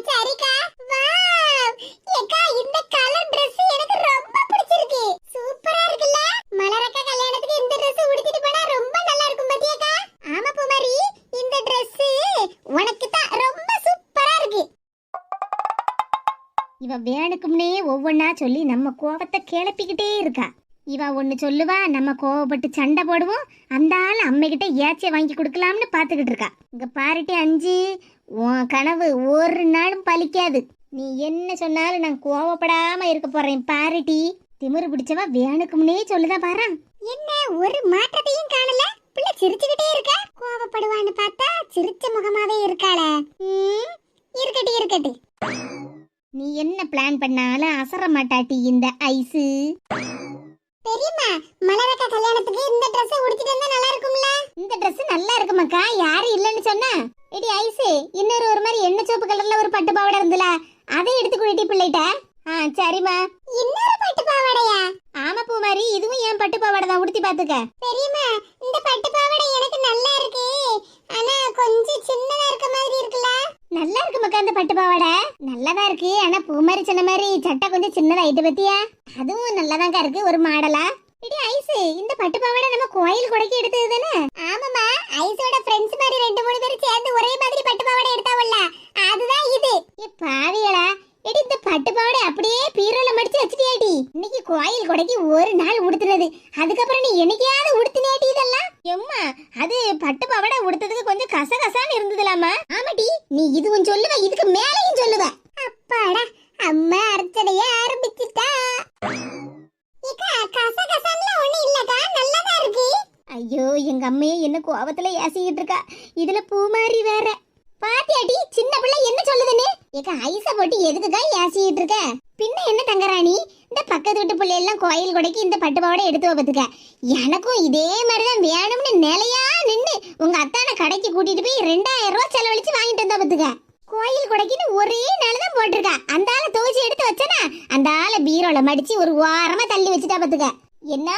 சரிக்கா. வாவ், ஏக்கா, இந்த கலர் Dress எனக்கு ரொம்ப பிடிச்சிருக்கு. சூப்பரா இருக்குல்ல? மலரக்கா கல்யாணத்துக்கு இந்த Dress உடுத்திட்டு போனா ரொம்ப நல்லா இருக்கும் பாத்தியாக்கா? ஆமா பூமாரி, இந்த Dress உனக்கு தான் ரொம்ப சூப்பரா இருக்கு. இவ வேணுக்கும்னே ஒவ்வொன்னா சொல்லி நம்ம கோபத்தை கிளப்பிக்கிட்டே இருக்கா. இவ ஒன்னு சொல்லுவா, நம்ம கோவப்பட்டு சண்டை போடுவோம். அந்த ஆள் அம்மைகிட்ட ஏச்சை வாங்கி கொடுக்கலாம்னு பாத்துக்கிட்டு இருக்கா. இங்க பாருட்டி அஞ்சு, உன் கனவு ஒரு நாளும் பலிக்காது. நீ என்ன சொன்னாலும் நான் கோவப்படாம இருக்க போறேன் பாருட்டி. திமிரு பிடிச்சவா வேணுக்கும்னே சொல்லுதா பாரு. என்ன ஒரு மாற்றத்தையும் காணல? பிள்ளை சிரிச்சுக்கிட்டே இருக்க. கோவப்படுவான்னு பார்த்தா சிரிச்ச முகமாவே இருக்காள. இருக்கட்டி இருக்கட்டி. நீ என்ன பிளான் பண்ணாலும் அசர மாட்டாட்டி இந்த ஐசு. பெரியம்மா, மலரக்கா கல்யாணத்துக்கு இந்த Dress உடுத்திட்டு வந்தா நல்லா இருக்கும்ல? இந்த Dress நல்லா இருக்கு மக்கா, யாரு இல்லன்னு சொன்னா? எடி ஐசு, இன்னொரு ஒரு மாதிரி எண்ணெய் சோப்பு கலர்ல ஒரு பட்டு பாவாடை இருந்துல, அதை எடுத்து குடிட்டி பிள்ளைட்ட. சரிம்மா. இன்னொரு பட்டு பாவாடையா? ஆமா பூமாரி, இதுவும் என் பட்டு பாவாடை தான், உடுத்தி பாத்துக்க. பெரியம்மா, இந்த பட்டு பாவாடை எனக்கு நல்லா இருக்கு, ஆனா கொஞ்சம் சின்னதா இருக்க மாதிரி இருக்குல்ல? நல்லா இருக்கு மக்கா, இந்த பட்டு பாவாடை நல்லாதான் இருக்கு, ஆனா பூமாரி சொன்ன மாதிரி சட்டை கொஞ்சம் சின்னதாயிட்டு பத்தியா? அதுவும் நல்லாதாங்க இருக்கு, ஒரு மாடலா. இடி ஐசு, இந்த பட்டு பாவாடை நம்ம கோயில் கொடைக்கு எடுத்தது தானே? ஆமாமா, ஐஸோட ஃப்ரெண்ட்ஸ் மாதிரி 2-3 பேர் சேர்ந்து ஒரே மாதிரி பட்டு பாவாடை எடுத்தாவல்ல, அதுதான் இது. ஏ பாவியலா, எடி இந்த பட்டு பாவாடை அப்படியே பீரோல மடிச்சு வச்சிட்டியாடி? இன்னைக்கு கோயில் கொடைக்கு ஒரு நாள் உடுத்துனது, அதுக்கப்புறம் நீ என்னைக்காவது உடுத்தினேடி இதெல்லாம்? எம்மா, அது பட்டு பாவாடை உடுத்ததுக்கு கொஞ்சம் கசகசான்னு இருந்ததுலாமா? ஆமாடி, நீ இதுவும் சொல்லுவ, இதுக்கு மேலையும் சொல்லுவ. அப்பாடா, அம்மா அர்ச்சனைய ஆரம்பிச்சிட்டா. ஐயோ, எங்க அம்மையே என்ன கோவத்துல ஏசிக்கிட்டு இருக்கா, இதுல பூமாரி வேற. பாத்தியாடி, சின்ன பிள்ளை என்ன சொல்லுதுன்னு? ஏக்கா, ஐஸ போட்டு எதுக்குக்கா ஏசிக்கிட்டு இருக்க? பின்ன என்ன தங்கராணி, இந்த பக்கத்து வீட்டு பிள்ளை எல்லாம் கோயில் கொடைக்கு இந்த பட்டு பாவாடை எடுத்து வைப்பதுக்க, எனக்கும் இதே மாதிரிதான் வேணும்னு நிலையா நின்று உங்க அத்தான கடைக்கு கூட்டிட்டு போய் 2000 ரூபாய் செலவழிச்சு வாங்கிட்டு வந்தா பத்துக்க. கோயில் கொடைக்குன்னு ஒரே நாள் தான் போட்டிருக்கா, அந்த ஆளை துவச்சி எடுத்து வச்சனா அந்த ஆளை பீரோல மடிச்சு ஒரு வாரமா தள்ளி வச்சுட்டா பத்துக்க. என்ன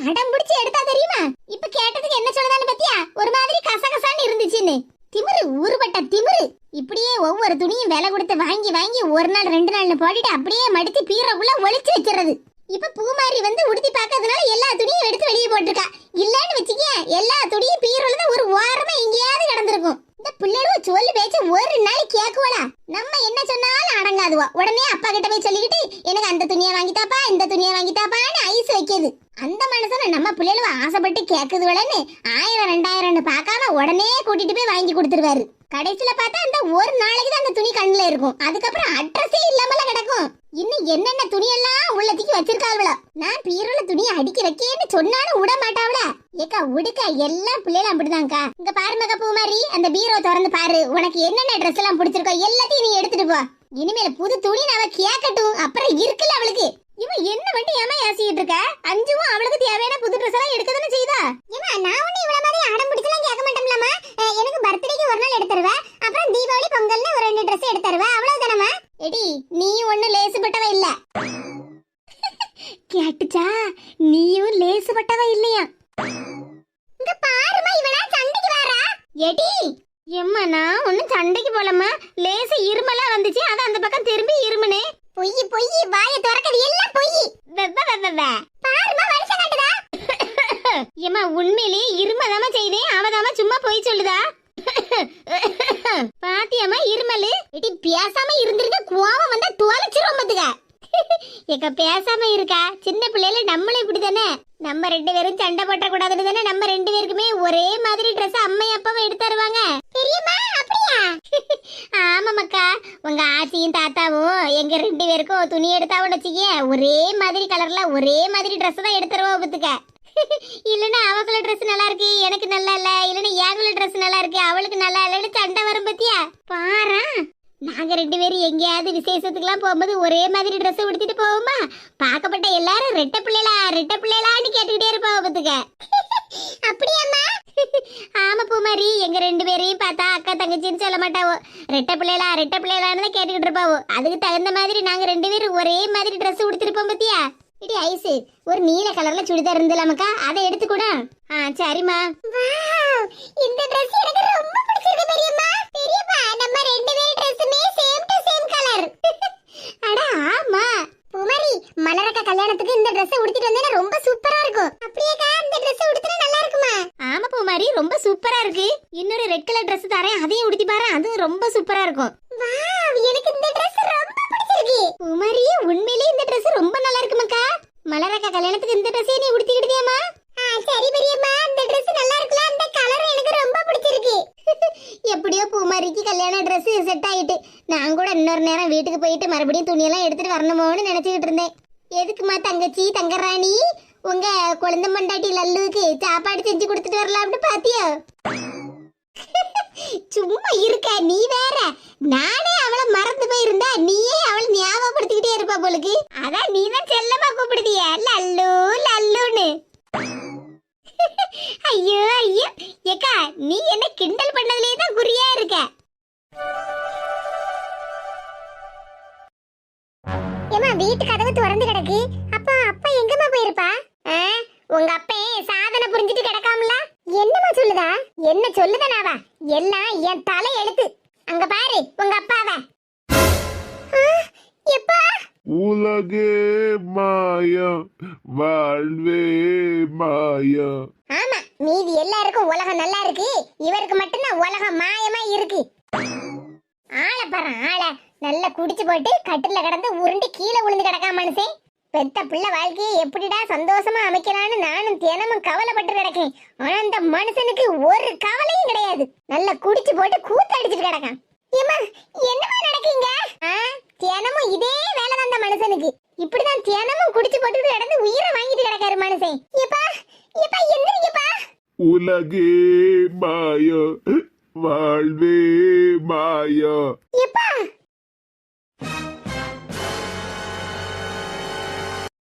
அடம் பிடிச்சு எடுத்தா தெரியுமா? இப்ப கேட்டதுக்கு என்ன சொல்லதான்னு பத்தியா? ஒரு மாதிரி கசகசான்னு இருந்துச்சுன்னு. திமிரு, ஊருபட்ட திமிரு. இப்படியே ஒவ்வொரு துணியும் விலை கொடுத்து வாங்கி வாங்கி ஒரு நாள் 2 நாள்னு போட்டுட்டு அப்படியே மடித்து பீரோக்குள்ள ஒளிச்சு வச்சிருது. இப்ப பூமாரி வந்து உடுத்தி பார்க்கறதுனால எல்லா துணியும் எடுத்து வெளியே போட்டிருக்கா. இல்லன்னு வச்சுக்க, எல்லா துணியும் பீரோல தான் ஒரு வாரமா எங்கேயாவது கிடந்திருக்கும். இந்த பிள்ளைகளுவ சொல்லி பேச்சு ஒரு நாள் கேக்குவலா? நம்ம என்ன சொன்னாலும் அடங்காதுவா. உடனே அப்பா கிட்ட போய் சொல்லிக்கிட்டு எனக்கு அந்த துணியை வாங்கித்தாப்பா, இந்த துணியை வாங்கித்தாப்பான்னு ஐஸ் வைக்கிது. அந்த மனுஷனை நம்ம பிள்ளைகளுவ ஆசைப்பட்டு கேக்குதுவலன்னு 1000-2000 பார்க்காம உடனே கூட்டிட்டு போய் வாங்கி கொடுத்துருவாரு. கடைசியில பார்த்தா அந்த ஒரு நாளைக்கு தான் அந்த துணி கண்ணுல இருக்கும், அதுக்கப்புறம் அட்ரஸே இல்லாமல கிடக்கும். இன்னும் என்னென்ன துணியெல்லாம் உள்ளத்துக்கு வச்சிருக்காள்வளோ. நான் பீரோல துணியை அடுக்கி வைக்கேன்னு சொன்னாலும் விட மாட்டாவள. ஏக்கா உடுக்க, எல்லா பிள்ளைகளும் அப்படிதான்க்கா. இங்க பாருமக்கா பூமாரி, அந்த பீரோ திறந்து பாரு, உனக்கு என்னென்ன ட்ரெஸ் எல்லாம் பிடிச்சிருக்கோ எல்லாத்தையும் நீ எடுத்துட்டு போ. இனிமேல புது துணி அவ கேட்கட்டும், அப்புறம் இருக்குல்ல அவளுக்கு. இவன் என்ன மட்டும் ஏமா ஏசிக்கிட்டு இருக்க? அஞ்சுவும் அவளுக்கு தேவையான புது ட்ரெஸ் எல்லாம் எடுக்க தானே செய்தா? ஏமா, நான் ஒண்ணு இவ்வளவு மாதிரி அடம் பிடிச்சலாம் கேட்க மாட்டோம்லமா. எனக்கு பர்த்டேக்கு ஒரு நாள் எடுத்து தருவ, அப்புறம் தீபாவளி பொங்கல்னு ஒரு 2 ட்ரெஸ் எடுத்து தருவ, அவ்வளவுதானமா? எடி, நீ ஒண்ணு லேசுப்பட்டவ இல்ல. கேட்டுச்சா? நீயும் லேசுப்பட்டவ இல்லையா? இங்க பாருமா, இவளா சண்டைக்கு வரா. எடி எம்மா, நான் ஒன்னும் சண்டைக்கு போலம்மா, லேச இருமலா வந்துச்சு, அத அந்த பக்கம் திரும்பி இருமுனே. பொய் பொய், வாயை திறக்கது எல்லாம் பொய். பாருமா, வருஷம் காட்டுதா? ஏம்மா, உண்மையிலேயே இருமதாமா செய்தேன், அவதாமா சும்மா பொய் சொல்லுதா? பாத்தியம்மா இருமலு. எடி பேசாம இருந்திருக்க, கோவம் வந்தா தோலைச்சிரும் பாத்துக்க. எங்க பேசாம இருக்கா? சின்ன பிள்ளைல நம்மளும் இப்படிதானே. நம்ம ரெண்டு பேரும் சண்டை போட்ட கூடாதுன்னு தானே நம்ம ரெண்டு பேருக்குமே ஒரே மாதிரி Dress அம்மா அப்பாவும் எடுத்து தருவாங்க. பெரியம்மா அப்படியா? ஆமாமக்கா, உங்க ஆச்சியும் தாத்தாவும் எங்க ரெண்டு பேருக்கும் துணி எடுத்தாவும் வச்சுக்க ஒரே மாதிரி கலர்ல ஒரே மாதிரி Dress தான் எடுத்து தருவா பத்துக்க. இல்லன்னா அவங்கள Dress நல்லா இருக்கு எனக்கு நல்லா இல்ல, இல்லன்னா எங்கள Dress நல்லா இருக்கு அவளுக்கு நல்லா இல்லன்னு சண்டை வரும் பத்தியா? பாரா, நாங்க ரெண்டு பேரும் எங்கேயாவது விசேஷத்துக்குலாம் போகும்போது ஒரே மாதிரி Dress உடுத்திட்டு போவோமா? பார்க்கப்பட்ட எல்லாரும் ரெட்டை பிள்ளைலான்னு கேட்டுக்கிட்டே இருப்பாங்க பத்துக்க. அப்படியாம்மா? ஆமா பூமாரி, எங்க ரெண்டு பேரையும் பார்த்தா அக்கா தங்கச்சின்னு சொல்ல மாட்டாவோ, ரெட்டை பிள்ளைலான்னு தான் கேட்டுக்கிட்டு இருப்பாவோ. அதுக்கு தகுந்த மாதிரி நாங்க ரெண்டு பேரும் ஒரே மாதிரி Dress உடுத்திருப்போம் பத்தியா? இடி ஐஸ், ஒரு நீல கலர்ல சுடிதார் இருந்தலாமக்கா, அதை எடுத்துக்கூட. சரிம்மா. வாவ், இந்த Dress எனக்கு ரொம்ப பிடிச்சிருக்கு பெரியம்மா. பெரியம்மா, நம்ம ரெண்டு பேர் Dressமே சேம் டு சேம் கலர். அட ஆமா பூமாரி, மலரக்கா கல்யாணத்துக்கு இந்த Dress உடுத்திட்டு வந்தா ரொம்ப சூப்பரா இருக்கும். அப்படியேக்கா, இந்த Dress உடுத்தினா நல்லா இருக்குமா? ஆமா பூமாரி, ரொம்ப சூப்பரா இருக்கு. இன்னொரு ரெட் கலர் Dress தரேன், அதையும் உடுத்தி பாரு, அது ரொம்ப சூப்பரா இருக்கும். வாவ், எனக்கு இந்த Dress ரொம்ப பிடிச்சிருக்கு. பூமாரி, உண்மையிலேயே இந்த Dress ரொம்ப நல்லா இருக்குமாக்கா. மலரக்கா கல்யாணத்துக்கு இந்த Dress நீ உடுத்திக்கிட்டியாமா? சரி பெரியம்மா, இந்த Dress நல்லா இருக்குல, அந்த கலர் எனக்கு ரொம்ப பிடிச்சிருக்கு. எப்படியோ பூமாரிக்கு கல்யாண Dress செட் ஆயிட்டு. நான் கூட இன்னொரு நேரம் வீட்டுக்கு போயிட்டு மறுபடியும் துணியெல்லாம் எடுத்துட்டு வரணுமோன்னு நினைச்சுக்கிட்டு இருந்தேன். எதுக்குமா தங்கச்சி தங்கராணி, உங்க குழந்தை மண்டாட்டி லல்லுக்கு சாப்பாடு செஞ்சு கொடுத்துட்டு வரலாம்னு பாத்தியோ? சும்மா இருக்க நீ வேற. நானே அவளை மறந்து போயிருந்தா நீயே அவளை ஞாபகப்படுத்திக்கிட்டே இருப்பா போலுக்கு. அதான் நீ தான் செல்லமா கூப்பிடுதிய லல்லு லல்லுன்னு. ஐயோ ஐயோ ஏக்கா, நீ என்ன கிண்டல் பண்ணதுலயே தான் குறியா இருக்க. ஏமா, வீட்டு கதவு திறந்து கிடக்கு. அப்பா அப்பா எங்கம்மா போயிருப்பா? உங்க அப்பே சாதனை புரிஞ்சிட்டு கிடக்காமல. என்னமா சொல்லுதா? என்ன சொல்லுதனாவா? எல்லாம் என் தலை எழுத்து. அங்க பாரு உங்க அப்பாவ. எப்பா? உலகே மாயம் வாழ்வே மாயம். ஆமா, மீதி எல்லாருக்கும் உலகம் நல்லா இருக்கு, இவருக்கு மட்டும்தான் உலகம் மாயமா இருக்கு. ஆளை பாரு ஆளை, நல்லா குடிச்சு போட்டு கட்டில கிடந்து உருண்டு கீழே விழுந்து கிடக்காம மனுஷன். பெத்த பிள்ளை வாழ்க்கையை எப்படிடா சந்தோஷமா அமைக்கலான்னு நானும் தினமும் கவலைப்பட்டு கிடக்கேன். ஆனா அந்த மனுஷனுக்கு ஒரு கவலையும் கிடையாது. நல்லா குடிச்சு போட்டு கூத்து அடிச்சுட்டு கிடக்கான். ஏமா, என்னமா நடக்கீங்க? தினமும் இதே வேலை தான் அந்த மனுஷனுக்கு. இப்படிதான் தினமும் குடிச்சு போட்டுட்டு கிடந்து உயிரை வாங்கிட்டு கிடக்காரு மனுஷன். எப்பா எப்பா எந்திரிக்கப்பா. உலகே மாயம் வாழ்வே